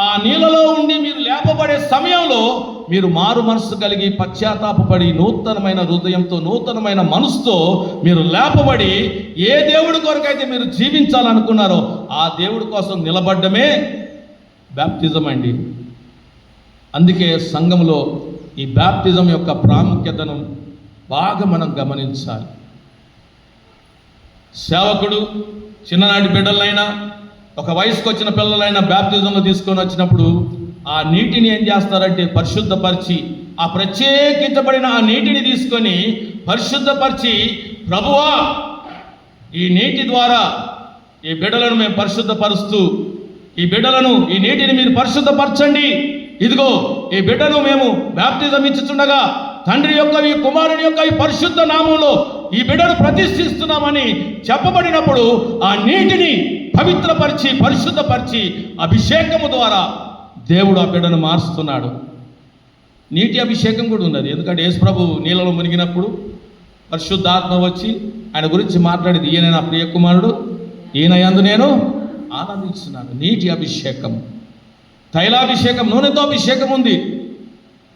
A: ఆ నీళ్ళలో ఉండి మీరు లేపబడే సమయంలో మీరు మారు మనసు కలిగి పశ్చాత్తాపపడి నూతనమైన హృదయంతో నూతనమైన మనసుతో మీరు లేపబడి ఏ దేవుడి కొరకైతే మీరు జీవించాలనుకున్నారో ఆ దేవుడి కోసం నిలబడ్డమే బ్యాప్టిజం అండి. అందుకే సంఘంలో ఈ బ్యాప్టిజం యొక్క ప్రాముఖ్యతను బాగా మనం గమనించాలి. సేవకుడు చిన్ననాటి బిడ్డలైనా ఒక వయసుకు వచ్చిన పిల్లలైనా బ్యాప్టిజంలో తీసుకొని వచ్చినప్పుడు ఆ నీటిని ఏం చేస్తారంటే పరిశుద్ధపరిచి ఆ ప్రత్యేకించబడిన ఆ నీటిని తీసుకొని పరిశుద్ధపరిచి, ప్రభువా ఈ నీటి ద్వారా ఈ బిడ్డలను మేము పరిశుద్ధపరుస్తూ ఈ నీటిని మీరు పరిశుద్ధపరచండి, ఇదిగో ఈ బిడ్డను మేము బ్యాప్టిజం ఇచ్చుచుండగా తండ్రి యొక్క ఈ కుమారుని యొక్క ఈ పరిశుద్ధ నామంలో ఈ బిడ్డను ప్రతిష్ఠిస్తున్నామని చెప్పబడినప్పుడు ఆ నీటిని పవిత్రపరిచి పరిశుద్ధపరిచి అభిషేకము ద్వారా దేవుడు ఆ బిడ్డను మారుస్తున్నాడు. నీటి అభిషేకం కూడా ఉన్నది. ఎందుకంటే యేసు ప్రభు నీళ్ళలో మునిగినప్పుడు పరిశుద్ధాత్మ వచ్చి ఆయన గురించి మాట్లాడేది, ఈయన నా ప్రియ కుమారుడు, ఈయన యందు నేను ఆనందిస్తున్నాను. నీటి అభిషేకం, తైలాభిషేకం, నూనెతో అభిషేకం ఉంది,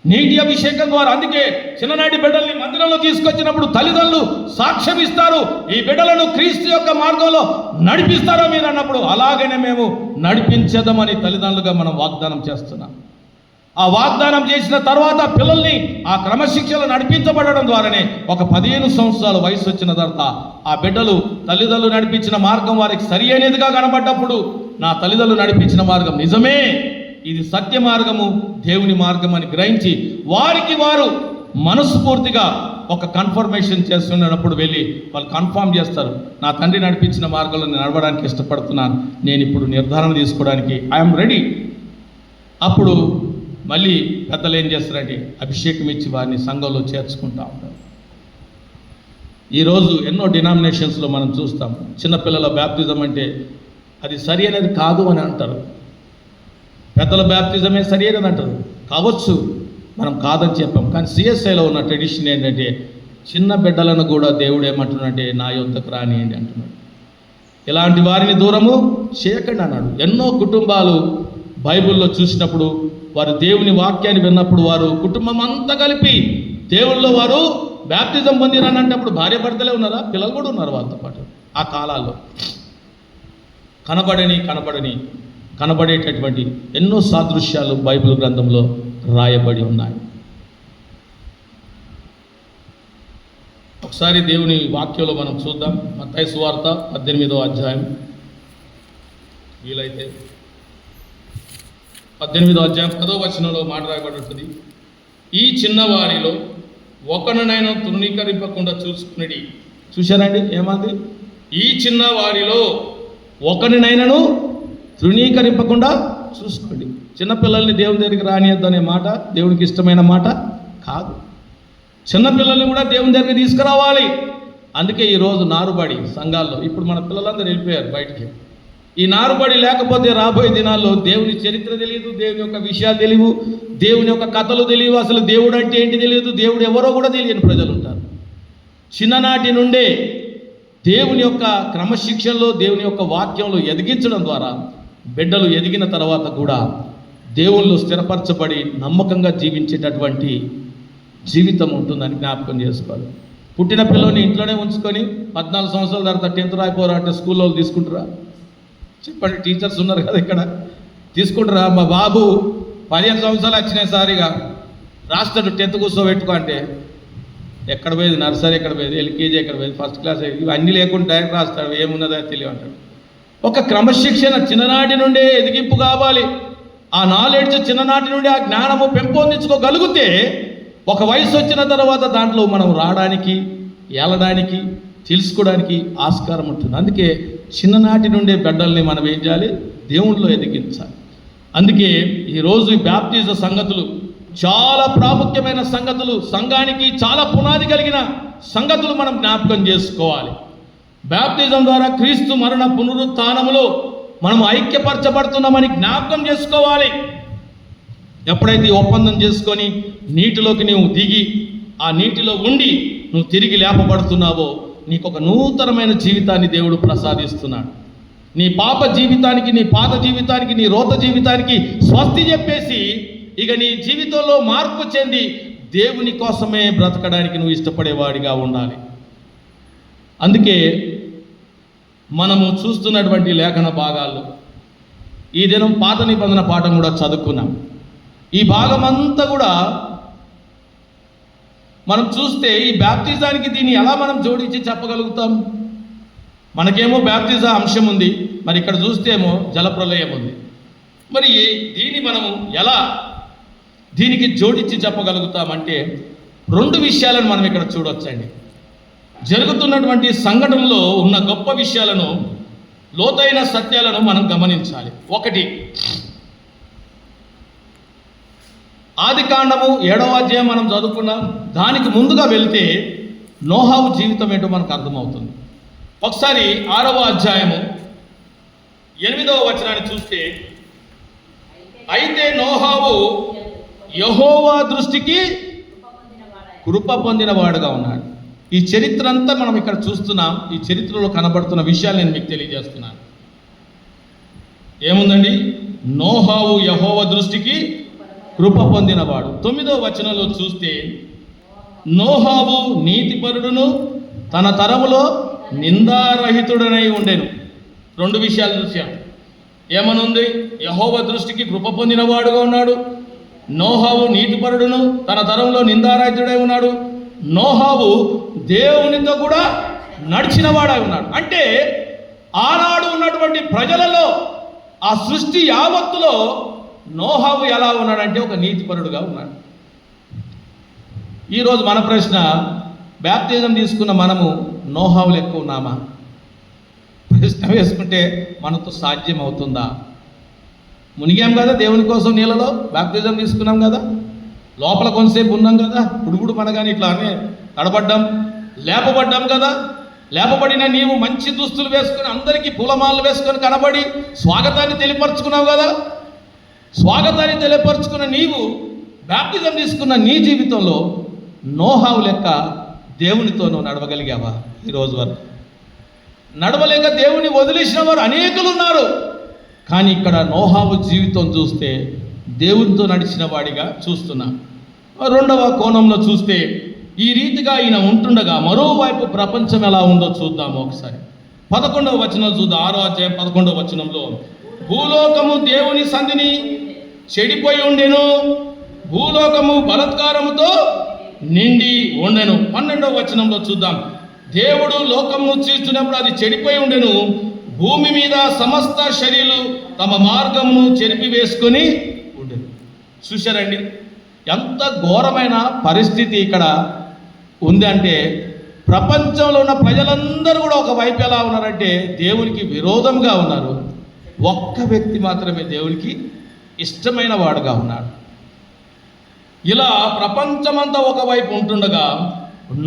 A: నీటి అభిషేకం ద్వారా. అందుకే చిన్ననాటి బిడ్డల్ని మందిరంలో తీసుకొచ్చినప్పుడు తల్లిదండ్రులు సాక్ష్యం ఇస్తారు, ఈ బిడ్డలను క్రీస్తు యొక్క మార్గంలో నడిపిస్తారో మీరు అన్నప్పుడు అలాగనే మేము నడిపించేద్దామని తల్లిదండ్రులుగా మనం వాగ్దానం చేస్తున్నాం. ఆ వాగ్దానం చేసిన తర్వాత పిల్లల్ని ఆ క్రమశిక్షణలో నడిపించబడడం ద్వారానే ఒక 15 సంవత్సరాల వయసు వచ్చిన తర్వాత ఆ బిడ్డలు తల్లిదండ్రులు నడిపించిన మార్గం వారికి సరి అయినదిగా కనబడ్డప్పుడు నా తల్లిదండ్రులు నడిపించిన మార్గం నిజమే, ఇది సత్య మార్గము, దేవుని మార్గం అని గ్రహించి వారికి వారు మనస్ఫూర్తిగా ఒక కన్ఫర్మేషన్ చేస్తున్నప్పుడు వెళ్ళి వాళ్ళు కన్ఫర్మ్ చేస్తారు, నా తండ్రి నడిపించిన మార్గంలో నేను నడవడానికి ఇష్టపడుతున్నాను, నేను ఇప్పుడు నిర్ధారణ తీసుకోవడానికి ఐఎమ్ రెడీ. అప్పుడు మళ్ళీ పెద్దలు ఏం చేస్తారంటే అభిషేకం ఇచ్చి వారిని సంఘంలో చేర్చుకుంటా ఉంటారు. ఈరోజు ఎన్నో డినామినేషన్స్లో మనం చూస్తాం, చిన్నపిల్లల బ్యాప్టిజం అంటే అది సరి అనేది కాదు అని అంటారు, పెద్దల బ్యాప్టిజమే సరి అయినది అంటారు. కావచ్చు, మనం కాదని చెప్పాం. కానీ సిఎస్ఐలో ఉన్న ట్రెడిషన్ ఏంటంటే చిన్న బిడ్డలను కూడా దేవుడు ఏమంటున్నాడంటే నా యొద్దకు రానియండి అంటున్నాడు. ఇలాంటి వారిని దూరము చేయకండి అన్నాడు. ఎన్నో కుటుంబాలు బైబిల్లో చూసినప్పుడు వారు దేవుని వాక్యాన్ని విన్నప్పుడు వారు కుటుంబం అంతా కలిపి దేవుళ్ళలో వారు బ్యాప్టిజం పొందిరన్నప్పుడు భార్య భర్తలే ఉన్నారా, పిల్లలు కూడా ఉన్నారు వాళ్ళతో పాటు. ఆ కాలాల్లో కనబడేటటువంటి ఎన్నో సాదృశ్యాలు బైబిల్ గ్రంథంలో రాయబడి ఉన్నాయి. ఒకసారి దేవుని వాక్యంలో మనం చూద్దాం. మత్తయి సువార్త 18వ అధ్యాయం, వీలైతే 18వ అధ్యాయం 10వ వచనంలో మాట రాయబడుతుంది. ఈ చిన్నవారిలో ఒకరినైనా తృణీకరింపకుండా చూసుకునేది. చూశారండి ఏమంది? ఈ చిన్నవారిలో ఒకరినైనాను తృణీకరింపకుండా చూసుకోండి. చిన్నపిల్లల్ని దేవుని దగ్గరికి రానియద్దు అనే మాట దేవునికి ఇష్టమైన మాట కాదు. చిన్నపిల్లల్ని కూడా దేవుని దగ్గరికి తీసుకురావాలి. అందుకే ఈరోజు నారుబడి సంఘాల్లో ఇప్పుడు మన పిల్లలందరూ వెళ్ళిపోయారు బయటికి. ఈ నారుబడి లేకపోతే రాబోయే దినాల్లో దేవుని చరిత్ర తెలియదు, దేవుని యొక్క విషయాలు తెలియవు, దేవుని యొక్క కథలు తెలియవు, అసలు దేవుడు అంటే ఏంటి తెలియదు, దేవుడు ఎవరో కూడా తెలియని ప్రజలు ఉంటారు. చిన్ననాటి నుండే దేవుని యొక్క క్రమశిక్షణలో దేవుని యొక్క వాక్యంలో ఎదిగించడం ద్వారా బిడ్డలు ఎదిగిన తర్వాత కూడా దేవుళ్ళు స్థిరపరచబడి నమ్మకంగా జీవించేటటువంటి జీవితం ఉంటుందని జ్ఞాపకం చేసుకోవాలి. పుట్టిన పిల్లని ఇంట్లోనే ఉంచుకొని 14 సంవత్సరాల తర్వాత 10th రాయిపోరా అంటే స్కూల్లో తీసుకుంటారా? చెప్పండి, టీచర్స్ ఉన్నారు కదా ఇక్కడ, తీసుకుంటారా? మా బాబు 15 సంవత్సరాలు వచ్చినాయి సారిగా రాస్తాడు 10th కూర్చోబెట్టుకో అంటే ఎక్కడ పోయేది, నర్సరీ ఎక్కడ పోయేది, ఎల్కేజీ ఎక్కడ పోయేది, ఫస్ట్ క్లాస్ ఇవన్నీ లేకుండా డైరెక్ట్ రాస్తాడు, ఏమున్నదో తెలియమంటాడు. ఒక క్రమశిక్షణ చిన్ననాటి నుండే ఎదిగింపు కావాలి. ఆ నాలెడ్జ్ చిన్ననాటి నుండి ఆ జ్ఞానము పెంపొందించుకోగలిగితే ఒక వయసు వచ్చిన తర్వాత దాంట్లో మనం రావడానికి, ఏలడానికి, తెలుసుకోవడానికి ఆస్కారం ఉంటుంది. అందుకే చిన్ననాటి నుండే బిడ్డల్ని మనం ఏం చేయాలి? దేవుళ్ళలో ఎదిగించాలి. అందుకే ఈరోజు ఈ బ్యాప్టిజ సంగతులు చాలా ప్రాముఖ్యమైన సంగతులు, సంఘానికి చాలా పునాది కలిగిన సంగతులు మనం జ్ఞాపకం చేసుకోవాలి. బ్యాప్టిజం ద్వారా క్రీస్తు మరణ పునరుత్థానములో మనం ఐక్యపరచబడుతున్నామని జ్ఞాపకం చేసుకోవాలి. ఎప్పుడైతే ఒప్పందం చేసుకొని నీటిలోకి నువ్వు దిగి ఆ నీటిలో ఉండి నువ్వు తిరిగి లేపబడుతున్నావో నీకు ఒక నూతనమైన జీవితాన్ని దేవుడు ప్రసాదిస్తున్నాడు. నీ పాప జీవితానికి, నీ పాత జీవితానికి, నీ రోత జీవితానికి స్వస్తి చెప్పేసి ఇక నీ జీవితంలో మార్పు చెంది దేవుని కోసమే బ్రతకడానికి నువ్వు ఇష్టపడేవాడిగా ఉండాలి. అందుకే మనము చూస్తున్నటువంటి లేఖన భాగాల్లో ఈ దినం పాత నిబంధన పాఠం కూడా చదువుకున్నాం. ఈ భాగం అంతా కూడా మనం చూస్తే ఈ బ్యాప్టిజానికి దీన్ని ఎలా మనం జోడించి చెప్పగలుగుతాం? మనకేమో బ్యాప్టిజా అంశం ఉంది, మరి ఇక్కడ చూస్తేమో జలప్రలయం ఉంది. మరి దీన్ని మనము ఎలా దీనికి జోడించి చెప్పగలుగుతామంటే 2 విషయాలను మనం ఇక్కడ చూడొచ్చండి. జరుగుతున్నటువంటి సంఘటనలో ఉన్న గొప్ప విషయాలను, లోతైన సత్యాలను మనం గమనించాలి. 1, ఆదికాండము 7వ అధ్యాయం మనం చదువుకున్నాం. దానికి ముందుగా వెళ్తే నోహావు జీవితం ఏంటో మనకు అర్థమవుతుంది. ఒకసారి 6వ అధ్యాయము 8వ వచనాన్ని చూస్తే, అయితే నోహావు యెహోవా దృష్టికి కృప పొందినవాడుగా ఉన్నాడు. ఈ చరిత్ర అంతా మనం ఇక్కడ చూస్తున్నాం. ఈ చరిత్రలో కనబడుతున్న విషయాలు నేను మీకు తెలియజేస్తున్నాను. ఏముందండి? నోహావు యెహోవా దృష్టికి కృప పొందినవాడు. 9వ వచనంలో చూస్తే, నోహావు నీతిపరుడును తన తరములో నిందారహితుడనై ఉండెను. 2 విషయాలు చూసాం. ఏమనుంది? యెహోవా దృష్టికి కృప పొందినవాడుగా ఉన్నాడు. నోహావు నీతిపరుడును తన తరంలో నిందారహితుడై ఉన్నాడు. నోహావు దేవునితో కూడా నడిచినవాడై ఉన్నాడు. అంటే ఆనాడు ఉన్నటువంటి ప్రజలలో, ఆ సృష్టి యావత్తులో నోహావు ఎలా ఉన్నాడంటే ఒక నీతిపరుడుగా ఉన్నాడు. ఈరోజు మన ప్రశ్న, బ్యాప్టిజం తీసుకున్న మనము నోహావు లెక్క ఉన్నామా? ప్రశ్న వేసుకుంటే మనతో సాధ్యం అవుతుందా? మునిగాం కదా దేవుని కోసం నీళ్ళలో, బ్యాప్టిజం తీసుకున్నాం కదా, లోపల కొంతసేపు ఉన్నాం కదా, పుడుగుడు మనగాని ఇట్లా అని తడబడ్డాం, లేపబడ్డాం కదా. లేపబడిన నీవు మంచి దుస్తులు వేసుకొని అందరికీ పూలమాలలు వేసుకొని కనబడి స్వాగతాన్ని తెలియపరుచుకున్నావు కదా. స్వాగతాన్ని తెలియపరుచుకున్న నీవు బ్యాప్టిజం తీసుకున్న నీ జీవితంలో నోహావు లెక్క దేవునితో నువ్వు నడవగలిగావా? ఈరోజు వరకు నడవలేక దేవుని వదిలేసిన వారు అనేకులు ఉన్నారు. కానీ ఇక్కడ నోహావు జీవితం చూస్తే దేవునితో నడిచిన వాడిగా చూస్తున్నాం. 2వ కోణంలో చూస్తే ఈ రీతిగా ఈయన ఉంటుండగా మరోవైపు ప్రపంచం ఎలా ఉందో చూద్దాము ఒకసారి. 11వ వచనం చూద్దాం. 6వ అధ్యాయం 11వ వచనంలో, భూలోకము దేవుని సంధిని చెడిపోయి ఉండెను, భూలోకము బలత్కారముతో నిండి ఉండెను. 12వ వచనంలో చూద్దాం. దేవుడు లోకమును చూస్తున్నప్పుడు అది చెడిపోయి ఉండెను, భూమి మీద సమస్త శరీరులు తమ మార్గమును చెరిపి వేసుకొని ఉండెను. చూశారండి ఎంత ఘోరమైన పరిస్థితి ఇక్కడ ఉంది అంటే, ప్రపంచంలో ఉన్న ప్రజలందరూ కూడా ఒక వైపు ఎలా ఉన్నారంటే దేవునికి విరోధంగా ఉన్నారు. ఒక్క వ్యక్తి మాత్రమే దేవునికి ఇష్టమైన వాడుగా ఉన్నాడు. ఇలా ప్రపంచమంతా ఒకవైపు ఉంటుండగా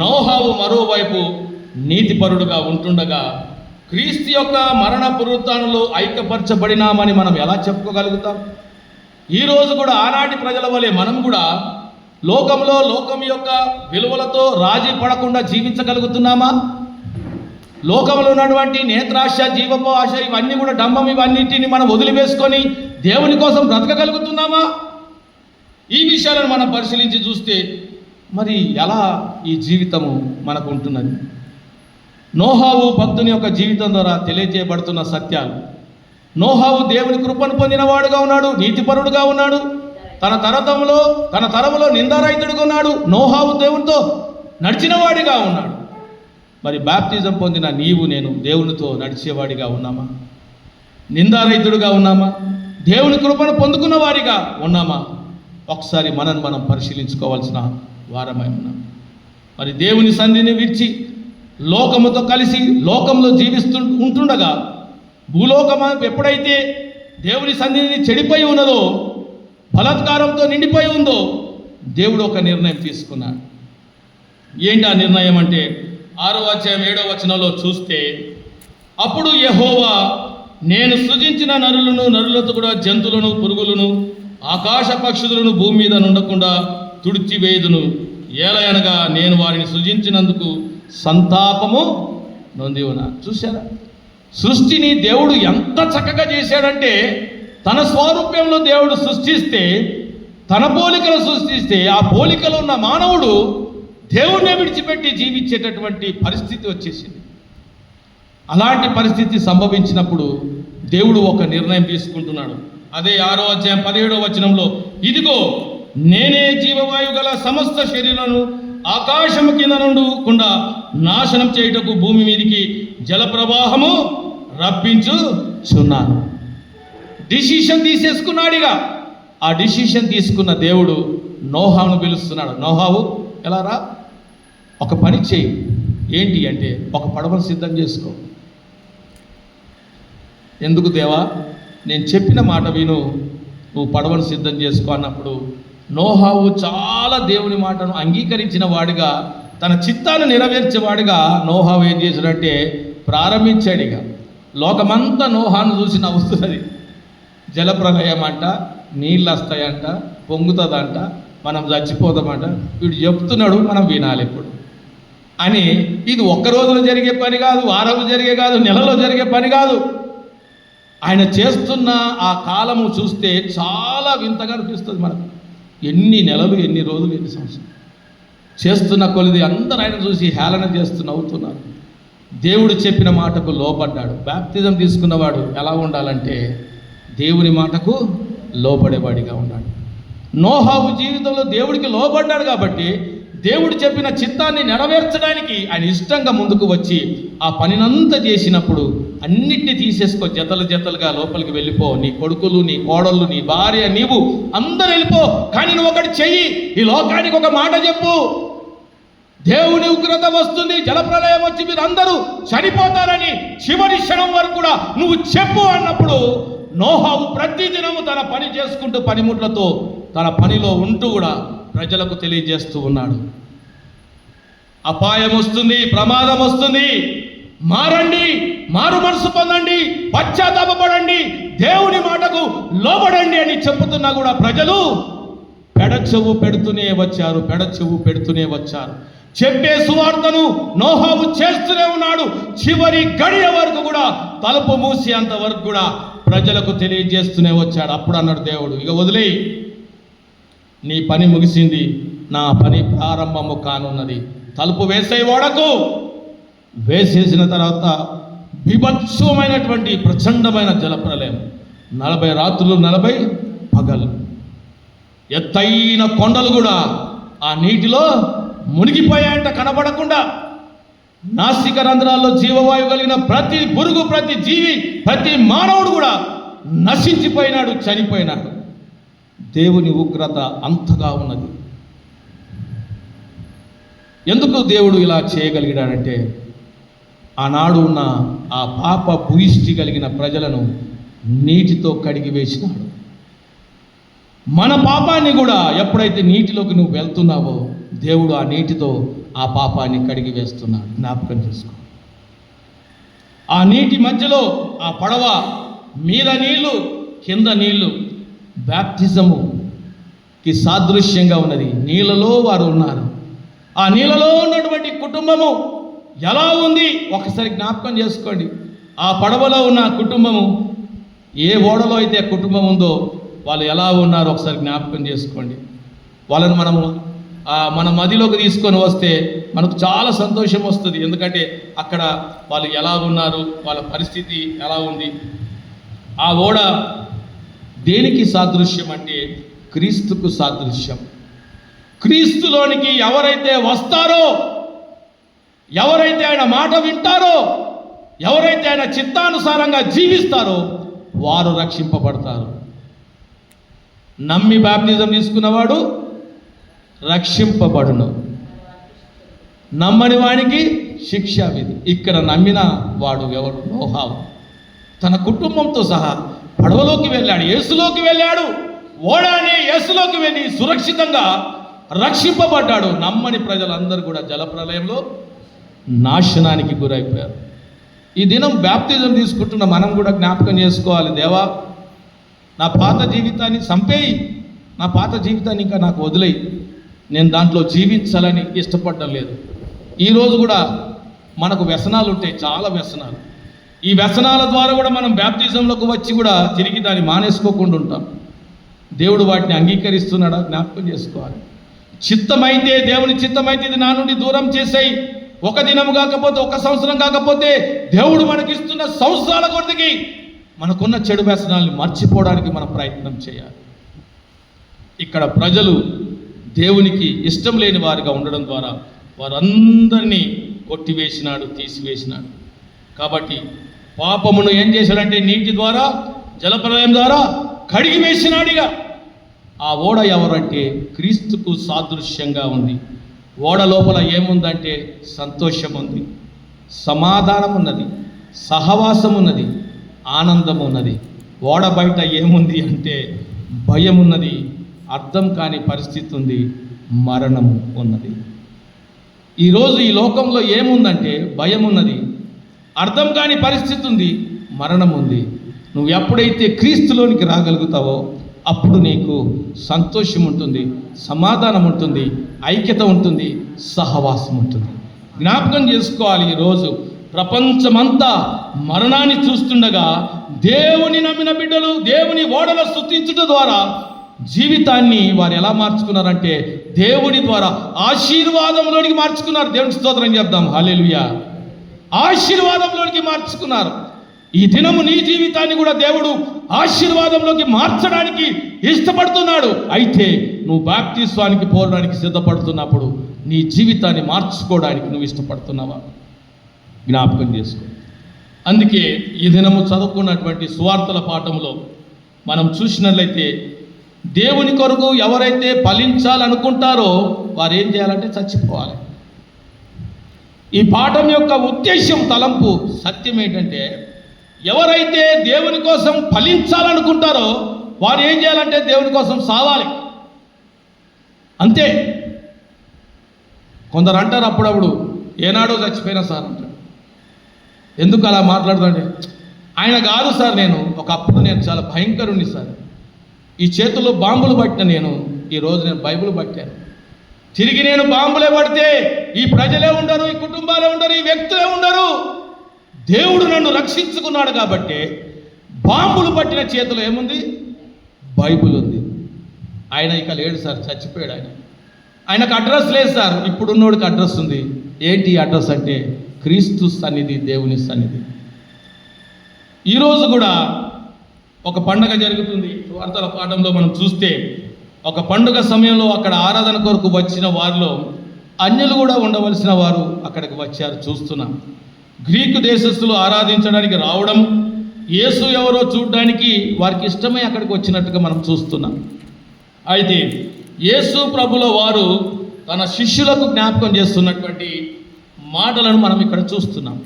A: నోహావు మరోవైపు నీతిపరుడుగా ఉంటుండగా క్రీస్తు యొక్క మరణ పునరుత్థానంలో ఐక్యపరచబడినామని మనం ఎలా చెప్పుకోగలుగుతాం? ఈరోజు కూడా ఆనాటి ప్రజల వలె మనం కూడా లోకంలో లోకం యొక్క విలువలతో రాజీ పడకుండా జీవించగలుగుతున్నామా? లోకంలో ఉన్నటువంటి నేత్రాశ, జీవపు ఆశ, ఇవన్నీ కూడా డంబం, ఇవన్నిటిని మనం వదిలివేసుకొని దేవుని కోసం బ్రతకగలుగుతున్నామా? ఈ విషయాలను మనం పరిశీలించి చూస్తే మరి ఎలా ఈ జీవితము మనకు ఉంటున్నది? నోహావు భక్తుని యొక్క జీవితం ద్వారా తెలియజేయబడుతున్న సత్యాలు. నోహావు దేవుని కృపను పొందినవాడుగా ఉన్నాడు, నీతిపరుడుగా ఉన్నాడు. తన తరములో నిందారహితుడుగా ఉన్నాడు. నోహావు దేవునితో నడిచినవాడిగా ఉన్నాడు. మరి బాప్తిజం పొందిన నీవు నేను దేవునితో నడిచేవాడిగా ఉన్నామా? నిందారహితుడుగా ఉన్నామా? దేవుని కృపను పొందుకున్న వారిగా ఉన్నామా? ఒకసారి మనం పరిశీలించుకోవాల్సిన వారమై ఉన్నాం. మరి దేవుని సన్నిధిని విడిచి లోకముతో కలిసి లోకంలో ఉంటుండగా భూలోకం ఎప్పుడైతే దేవుని సన్నిధిని చెడిపోయి ఉన్నదో, బలాత్కారంతో నిండిపోయి ఉందో, దేవుడు ఒక నిర్ణయం తీసుకున్నాడు. ఏంటి ఆ నిర్ణయం అంటే 6వ అధ్యాయం 7వ వచనంలో చూస్తే, అప్పుడు యెహోవా నేను సృజించిన నరులతో కూడా జంతువులను, పురుగులను, ఆకాశ పక్షులను భూమి మీద నుండకుండా తుడిచివేయుదును. ఏలయనగా నేను వారిని సృజించినందుకు సంతాపము నొంది ఉన్నా. చూశారా? సృష్టిని దేవుడు ఎంత చక్కగా చేశాడంటే, తన స్వరూప్యంలో దేవుడు సృష్టిస్తే, తన పోలికలు సృష్టిస్తే, ఆ పోలికలో ఉన్న మానవుడు దేవుణ్ణి విడిచిపెట్టి జీవించేటటువంటి పరిస్థితి వచ్చేసింది. అలాంటి పరిస్థితి సంభవించినప్పుడు దేవుడు ఒక నిర్ణయం తీసుకుంటున్నాడు. అదే 6వ అధ్యాయం 17వ వచనంలో, ఇదిగో నేనే జీవవాయు గల సమస్త శరీరాలను ఆకాశము కింద నుండకుండా నాశనం చేయుటకు భూమి మీదికి జలప్రవాహము రప్పించుచున్నాను. డిసిషన్ తీసేసుకున్నాడిగా. ఆ డిసిషన్ తీసుకున్న దేవుడు నోహావును పిలుస్తున్నాడు. నోహావు ఎలా రా, ఒక పని చేయి. ఏంటి అంటే, ఒక పడవను సిద్ధం చేసుకో. ఎందుకు దేవా? నేను చెప్పిన మాట విను, నువ్వు పడవను సిద్ధం చేసుకో అన్నప్పుడు నోహావు చాలా దేవుని మాటను అంగీకరించిన వాడిగా, తన చిత్తాన్ని నెరవేర్చేవాడిగా నోహావు ఏం చేశాడంటే ప్రారంభించాడిగా. లోకమంతా నోహాను చూసి నవ్వుతున్నది. జలప్రలయం అంట, నీళ్ళు వస్తాయంట, పొంగుతుందంట, మనం చచ్చిపోతామంట. వీడు చెప్తున్నాడు, మనం వినాలి ఇప్పుడు అని. ఇది ఒక్క రోజులో జరిగే పని కాదు, వారంలో జరిగే కాదు, నెలలో జరిగే పని కాదు. ఆయన చేస్తున్న ఆ కాలము చూస్తే చాలా వింతగా అనిపిస్తుంది మనకు. ఎన్ని నెలలు, ఎన్ని రోజులు, ఎన్ని సంవత్సరాలు చేస్తున్న కొలిది అందరూ ఆయన చూసి హేళన చేస్తూ నవ్వుతున్నారు. దేవుడు చెప్పిన మాటకు లోబడ్డాడు. బాప్తిజం తీసుకున్నవాడు ఎలా ఉండాలంటే దేవుని మాటకు లోబడేవాడిగా ఉన్నాడు. నోహావు జీవితంలో దేవుడికి లోబడ్డాడు కాబట్టి దేవుడు చెప్పిన చిత్తాన్ని నెరవేర్చడానికి ఆయన ఇష్టంగా ముందుకు వచ్చి ఆ పనినంతా చేసినప్పుడు అన్నిటినీ తీసేసుకో, జతలుగా లోపలికి వెళ్ళిపో. నీ కొడుకులు, నీ కోడళ్ళు, నీ భార్య, నీవు అందరూ వెళ్ళిపో. కానీ నువ్వు ఒకటి చెయ్యి, ఈ లోకానికి ఒక మాట చెప్పు. దేవుని ఉగ్రత వస్తుంది, జలప్రలయం వచ్చి మీరు అందరూ చనిపోతారని చివరి క్షణం వరకు కూడా నువ్వు చెప్పు అన్నప్పుడు నోహావు ప్రతిదినము తన పని చేసుకుంటూ పనిముట్లతో తన పనిలో ఉంటూ కూడా ప్రజలకు తెలియజేస్తూ ఉన్నాడు. అపాయం వస్తుంది, ప్రమాదం వస్తుంది, మారండి, మారు మనసు పొందండి, పశ్చాత్తాపపడండి, దేవుని మాటకు లోబడండి అని చెప్పుతున్నా కూడా ప్రజలు పెడచెవు పెడుతూనే వచ్చారు. చెప్పే సువార్తను నోహావు చేస్తూనే ఉన్నాడు. చివరి గడియ వరకు కూడా, తలుపు మూసేంత వరకు కూడా ప్రజలకు తెలియజేస్తూనే వచ్చాడు. అప్పుడు అన్నాడు దేవుడు, ఇక వదిలేయి, నీ పని ముగిసింది, నా పని ప్రారంభము కానున్నది. తలుపు వేసే ఓడకు. వేసేసిన తర్వాత బీభత్సమైనటువంటి ప్రచండమైన జలప్రలయం, 40 రాత్రులు 40 పగలు. ఎత్తైన కొండలు కూడా ఆ నీటిలో మునిగిపోయాయంట కనబడకుండా. నాసిక రంధ్రాల్లో జీవవాయువు కలిగిన ప్రతి పురుగు, ప్రతి జీవి, ప్రతి మానవుడు కూడా నశించిపోయినాడు, చనిపోయినాడు. దేవుని ఉగ్రత అంతగా ఉన్నది. ఎందుకు దేవుడు ఇలా చేయగలిగాడంటే, ఆనాడు ఉన్న ఆ పాప భూయిష్టి కలిగిన ప్రజలను నీటితో కడిగి వేసినాడు. మన పాపాన్ని కూడా ఎప్పుడైతే నీటిలోకి నువ్వు వెళ్తున్నావో దేవుడు ఆ నీటితో ఆ పాపాన్ని కడిగి వేస్తున్నాడు. జ్ఞాపకం చేసుకో. ఆ నీటి మధ్యలో ఆ పడవ మీద నీళ్లు, కింద నీళ్లు బ్యాప్టిజముకి సాదృశ్యంగా ఉన్నది. నీళ్ళలో వారు ఉన్నారు. ఆ నీళ్ళలో ఉన్నటువంటి కుటుంబము ఎలా ఉంది ఒకసారి జ్ఞాపకం చేసుకోండి. ఆ పడవలో ఉన్న కుటుంబము, ఏ ఓడలో అయితే కుటుంబం ఉందో వాళ్ళు ఎలా ఉన్నారో ఒకసారి జ్ఞాపకం చేసుకోండి. వాళ్ళని మన మదిలోకి తీసుకొని వస్తే మనకు చాలా సంతోషం వస్తుంది. ఎందుకంటే అక్కడ వాళ్ళు ఎలా ఉన్నారు, వాళ్ళ పరిస్థితి ఎలా ఉంది. ఆ ఓడ దేనికి సాదృశ్యం అంటే క్రీస్తుకు సాదృశ్యం. క్రీస్తులోనికి ఎవరైతే వస్తారో, ఎవరైతే ఆయన మాట వింటారో, ఎవరైతే ఆయన చిత్తానుసారంగా జీవిస్తారో వారు రక్షింపబడతారు. నమ్మి బాప్తిజం తీసుకున్నవాడు రక్షింపబడును, నమ్మని వానికి శిక్ష విధి. ఇక్కడ నమ్మిన వాడు ఎవడు? నోహావు తన కుటుంబంతో సహా పడవలోకి వెళ్ళాడు, యేసులోకి వెళ్ళాడు. ఓడానే యేసులోకి వెళ్ళి సురక్షితంగా రక్షింపబడ్డాడు. నమ్మని ప్రజలందరూ కూడా జలప్రలయంలో నాశనానికి గురైపోయారు. ఈ దినం బాప్తిజం తీసుకుంటున్న మనం కూడా జ్ఞాపకం చేసుకోవాలి. దేవా, నా పాత జీవితాన్ని చంపేయి, నా పాత జీవితాన్ని ఇంకా నాకు వదిలేయి, నేను దాంట్లో జీవించాలని ఇష్టపడడం లేదు. ఈరోజు కూడా మనకు వ్యసనాలు ఉంటాయి, చాలా వ్యసనాలు. ఈ వ్యసనాల ద్వారా కూడా మనం బాప్తిజంలోకి వచ్చి కూడా తిరిగి దాన్ని మానేసుకోకుండా ఉంటాం. దేవుడు వాటిని అంగీకరిస్తున్నాడా? జ్ఞాపకం చేసుకోవాలి. చిత్తమైతే, దేవుని చిత్తమైతే ఇది నా నుండి దూరం చేసేయి. ఒక దినం కాకపోతే, ఒక సంవత్సరం కాకపోతే, దేవుడు మనకిస్తున్న సంవత్సరాల కొద్దికి మనకున్న చెడు వ్యసనాల్ని మర్చిపోవడానికి మనం ప్రయత్నం చేయాలి. ఇక్కడ ప్రజలు దేవునికి ఇష్టం లేని వారిగా ఉండడం ద్వారా వారందరినీ కొట్టివేసినాడు, తీసివేసినాడు. కాబట్టి పాపమును ఏం చేశాడంటే నీటి ద్వారా, జలప్రలయం ద్వారా కడిగి వేసినాడిగా. ఆ ఓడ ఎవరంటే క్రీస్తుకు సాదృశ్యంగా ఉంది. ఓడ లోపల ఏముందంటే సంతోషం ఉంది, సమాధానం ఉన్నది, సహవాసం ఉన్నది, ఆనందం ఉన్నది. ఓడ బయట ఏముంది అంటే భయం ఉన్నది, అర్థం కాని పరిస్థితి ఉంది, మరణం ఉన్నది. ఈరోజు ఈ లోకంలో ఏముందంటే భయం ఉన్నది, అర్థం కాని పరిస్థితి ఉంది, మరణం ఉంది. నువ్వు ఎప్పుడైతే క్రీస్తులోనికి రాగలుగుతావో అప్పుడు నీకు సంతోషం ఉంటుంది, సమాధానం ఉంటుంది, ఐక్యత ఉంటుంది, సహవాసం ఉంటుంది. జ్ఞాపకం చేసుకోవాలి. ఈరోజు ప్రపంచమంతా మరణాన్ని చూస్తుండగా దేవుని నమ్మిన బిడ్డలు దేవుని ఓడలో స్తుతించడం ద్వారా జీవితాన్ని వారు ఎలా మార్చుకున్నారంటే దేవుని ద్వారా ఆశీర్వాదంలోనికి మార్చుకున్నారు. దేవునికి స్తోత్రం చెప్దాం. హల్లెలూయా. ఆశీర్వాదంలోనికి మార్చుకున్నారు. ఈ దినము నీ జీవితాన్ని కూడా దేవుడు ఆశీర్వాదంలోకి మార్చడానికి ఇష్టపడుతున్నాడు. అయితే నువ్వు బాప్తిస్వానికి పోవడానికి సిద్ధపడుతున్నప్పుడు నీ జీవితాన్ని మార్చుకోవడానికి నువ్వు ఇష్టపడుతున్నావా? జ్ఞాపకం చేసుకో. అందుకే ఈ దినము చదువుకున్నటువంటి సువార్తల పాఠంలో మనం చూసినట్లయితే దేవుని కొరకు ఎవరైతే ఫలించాలనుకుంటారో వారు ఏం చేయాలంటే చచ్చిపోవాలి. ఈ పాఠం యొక్క ఉద్దేశం, తలంపు, సత్యం ఏంటంటే ఎవరైతే దేవుని కోసం ఫలించాలనుకుంటారో వారు ఏం చేయాలంటే దేవుని కోసం సావాలి. అంతే. కొందరు అంటారు అప్పుడప్పుడు, ఏనాడో చచ్చిపోయినా సార్ అంటారు. ఎందుకు అలా మాట్లాడుతుంటే, ఆయన కాదు సార్, ఒకప్పుడు నేను చాలా భయంకరుణ్ణి సార్. ఈ చేతుల్లో బాంబులు పట్టిన ఈరోజు నేను బైబిల్ పట్టాను. తిరిగి నేను బాంబులే పడితే ఈ ప్రజలే ఉండరు, ఈ కుటుంబాలే ఉండరు, ఈ వ్యక్తులే ఉండరు. దేవుడు నన్ను రక్షించుకున్నాడు కాబట్టి బాంబులు పట్టిన చేతిలో ఏముంది? బైబిల్ ఉంది. ఆయన ఇక లేడు సార్, చచ్చిపోయాడు. ఆయనకు అడ్రస్ లేదు సార్, ఇప్పుడున్నోడికి అడ్రస్ ఉంది. ఏంటి అడ్రస్ అంటే క్రీస్తు సన్నిధి, దేవుని సన్నిధి. ఈరోజు కూడా ఒక పండగ జరుగుతుంది. వార్తల పాఠంలో మనం చూస్తే ఒక పండుగ సమయంలో అక్కడ ఆరాధన కొరకు వచ్చిన వారిలో అన్యులు కూడా ఉండవలసిన వారు అక్కడికి వచ్చారు. చూస్తున్నాం. గ్రీకు దేశస్థులు ఆరాధించడానికి రావడం, యేసు ఎవరో చూడడానికి వారికి ఇష్టమై అక్కడికి వచ్చినట్టుగా మనం చూస్తున్నాం. అయితే యేసు ప్రభుల వారు తన శిష్యులకు జ్ఞాపకం చేస్తున్నటువంటి మాటలను మనం ఇక్కడ చూస్తున్నాం.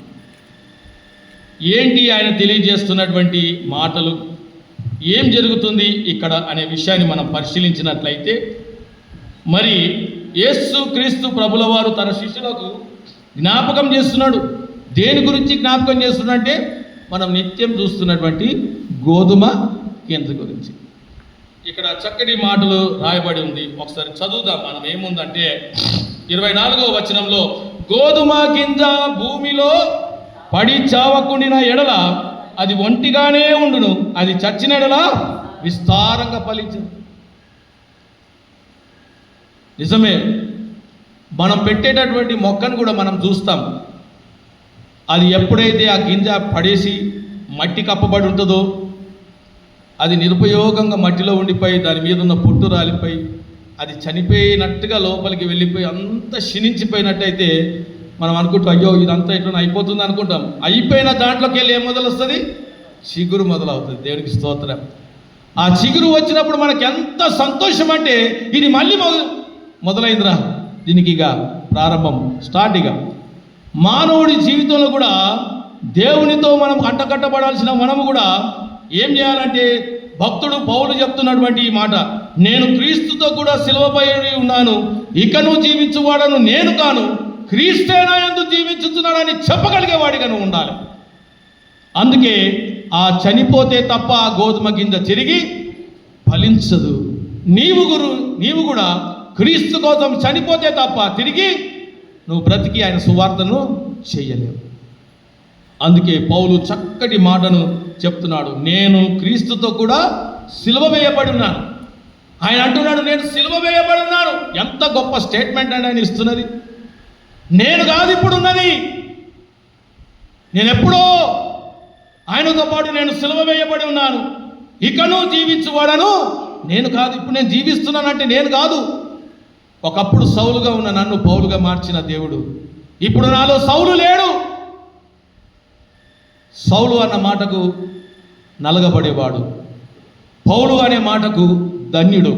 A: ఏంటి ఆయన తెలియజేస్తున్నటువంటి మాటలు? ఏం జరుగుతుంది ఇక్కడ అనే విషయాన్ని మనం పరిశీలించినట్లయితే, మరి యేసు క్రీస్తు ప్రభుల వారు తన శిష్యులకు జ్ఞాపకం చేస్తున్నాడు. దేని గురించి జ్ఞాపకం చేస్తున్నాడంటే, మనం నిత్యం చూస్తున్నటువంటి గోధుమ గింజ గురించి. ఇక్కడ చక్కటి మాటలు రాయబడి ఉంది, ఒకసారి చదువుదాం. మనం ఏముందంటే 24వ వచనంలో, గోధుమ గింజ భూమిలో పడి చావకుండిన ఎడల అది ఒంటిగానే ఉండును, అది చచ్చిన ఎడల విస్తారంగా ఫలించదు. నిజమే, మనం పెట్టేటటువంటి మొక్కను కూడా మనం చూస్తాం. అది ఎప్పుడైతే ఆ గింజ పడేసి మట్టి కప్పబడి ఉంటుందో, అది నిరుపయోగంగా మట్టిలో ఉండిపోయి దాని మీద ఉన్న పొట్టు రాలిపోయి అది చనిపోయినట్టుగా లోపలికి వెళ్ళిపోయి అంత క్షీణించిపోయినట్టయితే మనం అనుకుంటాం, అయ్యో ఇదంతా ఇట్లా అయిపోతుంది అనుకుంటాం. అయిపోయిన దాంట్లోకి వెళ్ళి ఏం మొదలు వస్తుంది? చిగురు మొదలవుతుంది. దేవునికి స్తోత్రం. ఆ చిగురు వచ్చినప్పుడు మనకి ఎంత సంతోషం అంటే, ఇది మళ్ళీ మొదలైందిరా, దీనికి ఇక ప్రారంభం స్టార్ట్. ఇక మానవుడి జీవితంలో కూడా దేవునితో మనం అంటకట్టబడాల్సిన మనము కూడా ఏం చేయాలంటే, భక్తుడు పౌలు చెప్తున్నటువంటి ఈ మాట, నేను క్రీస్తుతో కూడా సిలువపై ఉన్నాను, ఇకను జీవించువాడను నేను కాను, క్రీస్తే నా యందు జీవించుతున్నాడని చెప్పగలిగేవాడిగా నువ్వు ఉండాలి. అందుకే ఆ చనిపోతే తప్ప ఆ గోధుమ గింజ తిరిగి ఫలించదు. నీవు కూడా క్రీస్తు కోసం చనిపోతే తప్ప తిరిగి నువ్వు బ్రతికి ఆయన సువార్తను చెయ్యలేవు. అందుకే పౌలు చక్కటి మాటను చెప్తున్నాడు, నేను క్రీస్తుతో కూడా సిలువ వేయబడి ఉన్నాను. ఆయన అంటున్నాడు, నేను సిలువ వేయబడి ఉన్నాను. ఎంత గొప్ప స్టేట్మెంట్ అని ఆయన ఇస్తున్నది. నేను కాదు ఇప్పుడున్నది, నేను ఎప్పుడో ఆయనతో పాటు నేను సిలువ వేయబడి ఉన్నాను, ఇకను జీవించువాడను నేను కాదు. ఇప్పుడు నేను జీవిస్తున్నానంటే నేను కాదు. ఒకప్పుడు సౌలుగా ఉన్న నన్ను పౌలుగా మార్చిన దేవుడు ఇప్పుడు నాలో సౌలు లేడు. సౌలు అన్న మాటకు నలగబడేవాడు, పౌలు అనే మాటకు ధన్యుడు.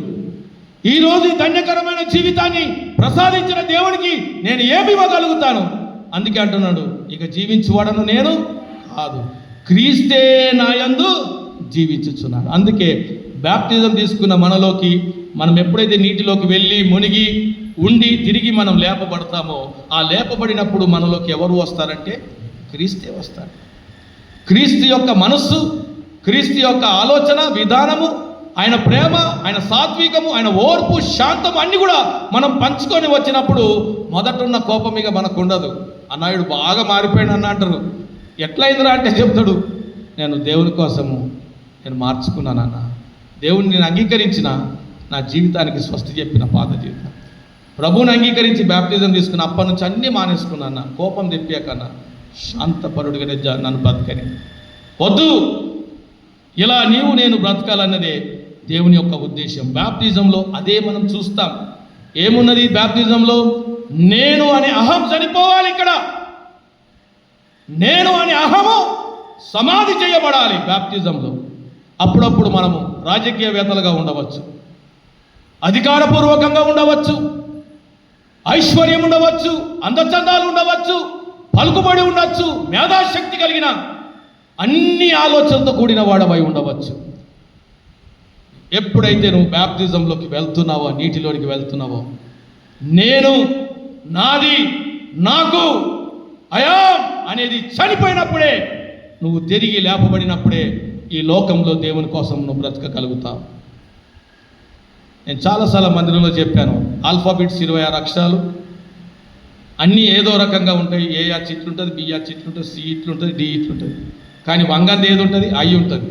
A: ఈరోజు ఈ ధన్యకరమైన జీవితాన్ని ప్రసాదించిన దేవుడికి నేను ఏమి ఇవ్వగలుగుతాను? అందుకే అంటున్నాడు, ఇక జీవించువాడను నేను కాదు, క్రీస్తే నా యందు జీవించుచున్నాడు. అందుకే బ్యాప్టిజం తీసుకున్న మనలోకి మనం ఎప్పుడైతే నీటిలోకి వెళ్ళి మునిగి ఉండి తిరిగి మనం లేపబడతామో, ఆ లేపబడినప్పుడు మనలోకి ఎవరు వస్తారంటే క్రీస్తే వస్తాడు. క్రీస్తు యొక్క మనస్సు, క్రీస్తు యొక్క ఆలోచన విధానము, ఆయన ప్రేమ, ఆయన సాత్వికము, ఆయన ఓర్పు, శాంతము అన్నీ కూడా మనం పంచుకొని వచ్చినప్పుడు మొదటున్న కోపం ఇక మనకు ఉండదు. అన్నాయుడు బాగా మారిపోయాడు అన్న అంటారు. ఎట్లయిందిరా అంటే చెప్తాడు, నేను దేవుని కోసము నేను మార్చుకున్నానన్న, దేవుని నేను అంగీకరించిన, నా జీవితానికి స్వస్తి చెప్పిన పాత జీవితం, ప్రభువుని అంగీకరించి బ్యాప్టిజం తీసుకున్న అప్పటి నుంచి అన్నీ మానేసుకున్నా, కోపం తెప్పాకన్నా శాంతపరుడుగానే నన్ను బ్రతకని. వద్దు, ఇలా నేను బ్రతకాలన్నదే దేవుని యొక్క ఉద్దేశం. బ్యాప్టిజంలో అదే మనం చూస్తాం. ఏమున్నది బ్యాప్టిజంలో? నేను అనే అహం చనిపోవాలి. ఇక్కడ నేను అనే అహము సమాధి చేయబడాలి బ్యాప్టిజంలో. అప్పుడప్పుడు మనము రాజకీయవేత్తలుగా ఉండవచ్చు, అధికారపూర్వకంగా ఉండవచ్చు, ఐశ్వర్యం ఉండవచ్చు, అందచందాలు ఉండవచ్చు, పలుకుబడి ఉండవచ్చు, మేధాశక్తి కలిగిన అన్ని ఆలోచనలతో కూడిన వాడవై ఉండవచ్చు. ఎప్పుడైతే నువ్వు బ్యాప్టిజంలోకి వెళ్తున్నావో, నీటిలోనికి వెళ్తున్నావో, నేను, నాది, నాకు, అయా అనేది చనిపోయినప్పుడే, నువ్వు తిరిగి లేపబడినప్పుడే ఈ లోకంలో దేవుని కోసం నువ్వు బ్రతకగలుగుతావు. నేను చాలాసార్లు మందిరంలో చెప్పాను, ఆల్ఫాబెట్స్ 26 అక్షరాలు అన్నీ ఏదో రకంగా ఉంటాయి. ఏ ఆ చిట్లు ఉంటుంది, బి ఆ చిట్లు ఉంటుంది, సి ఇట్లుంటుంది, డి ఇట్లుంటుంది. కానీ వంగంది ఏది ఉంటుంది? ఐ ఉంటుంది.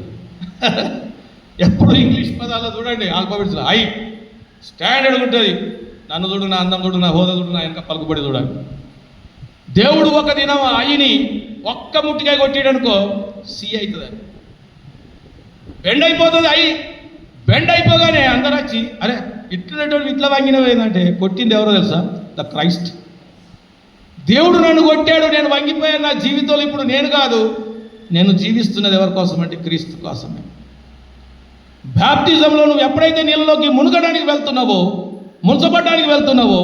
A: ఎప్పుడు ఇంగ్లీష్ పదాల్లో చూడండి, ఆల్ఫాబెట్స్లో ఐ స్టాండర్డ్ ఉంటుంది. నన్ను చూడు, నా అందం చూడు, నా హోదా చూడు, నా వెనక పలుకుబడి చూడాలి. దేవుడు ఒక దినం ఐని ఒక్క ముట్టిగా కొట్టాడనుకో, సి అవుతుంది. బెండ్ అయిపోతుంది. ఐ బెండ్ అయిపోగానే అందరూ వచ్చి, అరే ఇట్లా ఇట్లా వంగినవేందంటే కొట్టింది ఎవరో తెలుసా? The Christ. దేవుడు నన్ను కొట్టాడు, నేను వంగిపోయాను. నా జీవితంలో ఇప్పుడు నేను కాదు, నేను జీవిస్తున్నది ఎవరి కోసం అంటే క్రీస్తు కోసమే. బ్యాప్టిజంలో నువ్వు ఎప్పుడైతే నీళ్ళలోకి మునగడానికి వెళ్తున్నావో, ముంచబడ్డానికి వెళ్తున్నావో,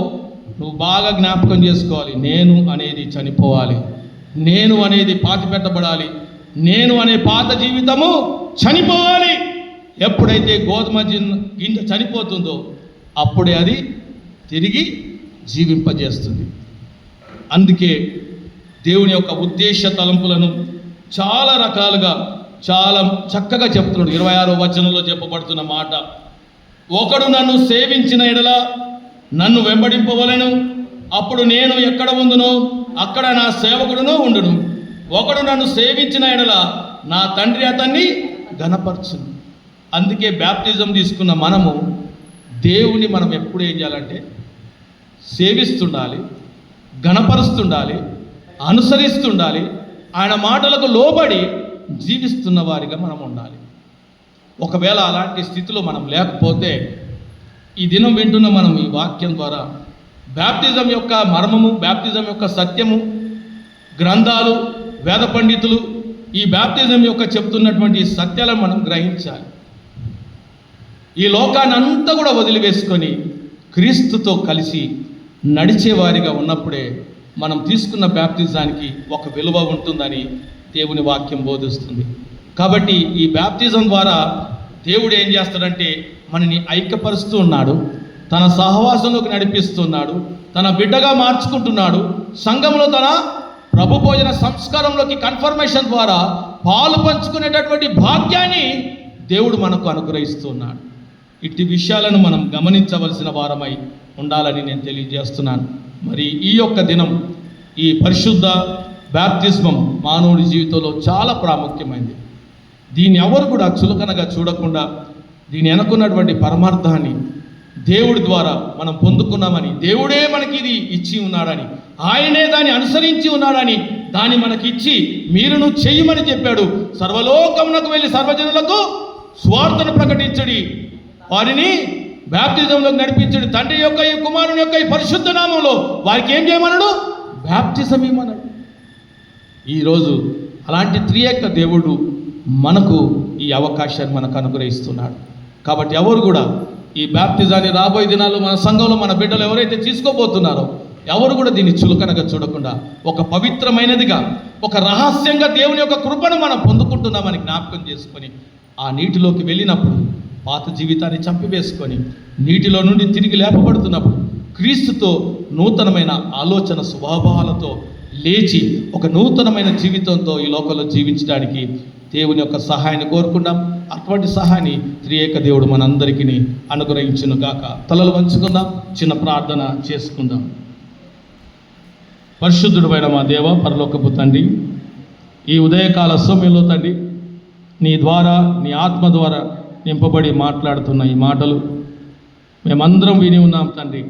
A: నువ్వు బాగా జ్ఞాపకం చేసుకోవాలి, నేను అనేది చనిపోవాలి, నేను అనేది పాతిపెట్టబడాలి, నేను అనే పాత జీవితము చనిపోవాలి. ఎప్పుడైతే గోధుమ గింజ చనిపోతుందో అప్పుడే అది తిరిగి జీవింపజేస్తుంది. అందుకే దేవుని యొక్క ఉద్దేశ తలంపులను చాలా రకాలుగా చాలా చక్కగా చెప్తున్నాడు. 26వ వచనంలో చెప్పబడుతున్న మాట, ఒకడు నన్ను సేవించిన ఎడల నన్ను వెంబడింపవలెను, అప్పుడు నేను ఎక్కడ ఉందునో అక్కడ నా సేవకుడును ఉండును. ఒకడు నన్ను సేవించిన ఎడల నా తండ్రి అతన్ని ఘనపరచును. అందుకే బ్యాప్టిజం తీసుకున్న మనము దేవుని మనం ఎప్పుడు ఏం చేయాలంటే సేవిస్తుండాలి, ఘనపరుస్తుండాలి, అనుసరిస్తుండాలి, ఆయన మాటలకు లోబడి జీవిస్తున్న వారిగా మనం ఉండాలి. ఒకవేళ అలాంటి స్థితిలో మనం లేకపోతే ఈ దినం వింటున్న మనం ఈ వాక్యం ద్వారా బ్యాప్టిజం యొక్క మర్మము, బ్యాప్టిజం యొక్క సత్యము, గ్రంథాలు, వేద పండితులు ఈ బ్యాప్టిజం యొక్క చెప్తున్నటువంటి సత్యాలను మనం గ్రహించాలి. ఈ లోకాన్ని అంతా కూడా వదిలివేసుకొని క్రీస్తుతో కలిసి నడిచేవారిగా ఉన్నప్పుడే మనం తీసుకున్న బ్యాప్టిజానికి ఒక విలువ ఉంటుందని దేవుని వాక్యం బోధిస్తుంది. కాబట్టి ఈ బ్యాప్టిజం ద్వారా దేవుడు ఏం చేస్తాడంటే మనని ఐక్యపరుస్తూ ఉన్నాడు, తన సహవాసంలోకి నడిపిస్తున్నాడు, తన బిడ్డగా మార్చుకుంటున్నాడు. సంఘంలో తన ప్రభు భోజన సంస్కారంలోకి కన్ఫర్మేషన్ ద్వారా పాలు పంచుకునేటటువంటి భాగ్యాన్ని దేవుడు మనకు అనుగ్రహిస్తున్నాడు. ఇట్టి విషయాలను మనం గమనించవలసిన వారమై ఉండాలని నేను తెలియజేస్తున్నాను. మరి ఈ యొక్క దినం ఈ పరిశుద్ధ బ్యాప్తిస్మం మానవుడి జీవితంలో చాలా ప్రాముఖ్యమైనది. దీన్ని ఎవరు కూడా చులకనగా చూడకుండా దీని వెనుకున్నటువంటి పరమార్థాన్ని దేవుడి ద్వారా మనం పొందుకున్నామని, దేవుడే మనకి ఇది ఇచ్చి ఉన్నాడని, ఆయనే దాన్ని అనుసరించి ఉన్నాడని, దాన్ని మనకిచ్చి మీరును చెయ్యమని చెప్పాడు. సర్వలోకమునకు వెళ్ళి సర్వజనులకు స్వార్థను ప్రకటించడి, వారిని బ్యాప్టిజంలోకి నడిపించడు. తండ్రి యొక్క ఈ కుమారుని యొక్క ఈ పరిశుద్ధ నామంలో వారికి ఏం చేయమన్నాడు? బ్యాప్టిజం ఇవ్వమన్నాడు. ఈరోజు అలాంటి త్రియేక దేవుడు మనకు ఈ అవకాశాన్ని మనకు అనుగ్రహిస్తున్నాడు. కాబట్టి ఎవరు కూడా ఈ బ్యాప్టిజాన్ని రాబోయే దినాల్లో మన సంఘంలో మన బిడ్డలు ఎవరైతే తీసుకోబోతున్నారో ఎవరు కూడా దీన్ని చులకనగా చూడకుండా ఒక పవిత్రమైనదిగా, ఒక రహస్యంగా దేవుని యొక్క కృపను మనం పొందుకుంటున్నామని జ్ఞాపకం చేసుకొని ఆ నీటిలోకి వెళ్ళినప్పుడు పాత జీవితాన్ని చంపివేసుకొని నీటిలో నుండి తిరిగి లేపబడుతున్నప్పుడు క్రీస్తుతో నూతనమైన ఆలోచన స్వభావాలతో లేచి ఒక నూతనమైన జీవితంతో ఈ లోకంలో జీవించడానికి దేవుని యొక్క సహాయాన్ని కోరుకుందాం. అటువంటి సహాయాన్ని త్రియేక దేవుడు మనందరికీ అనుగ్రహించును గాక. తలలు వంచుకుందాం, చిన్న ప్రార్థన చేసుకుందాం. పరిశుద్ధుడైన మా దేవ, పరలోకపు తండ్రి, ఈ ఉదయకాల సమయంలో తండ్రి నీ ద్వారా, నీ ఆత్మ ద్వారా నింపబడి మాట్లాడుతున్న ఈ మాటలు మేమందరం విని ఉన్నాం తండ్రి.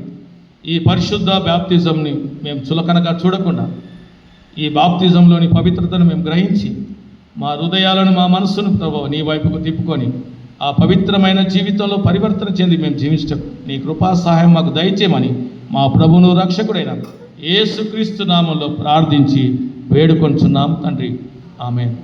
A: ఈ పరిశుద్ధ బ్యాప్తిజంని మేము చులకనగా చూడకుండా ఈ బాప్తిజంలోని పవిత్రతను మేము గ్రహించి మా హృదయాలను, మా మనస్సును ప్రభువా నీ వైపుకు తిప్పుకొని ఆ పవిత్రమైన జీవితంలో పరివర్తన చెంది మేము జీవించటం నీ కృపా సహాయం మాకు దయచేయమని మా ప్రభువును రక్షకుడైన యేసుక్రీస్తు నామంలో ప్రార్థించి వేడుకొంచున్నాం తండ్రి. ఆమేన్.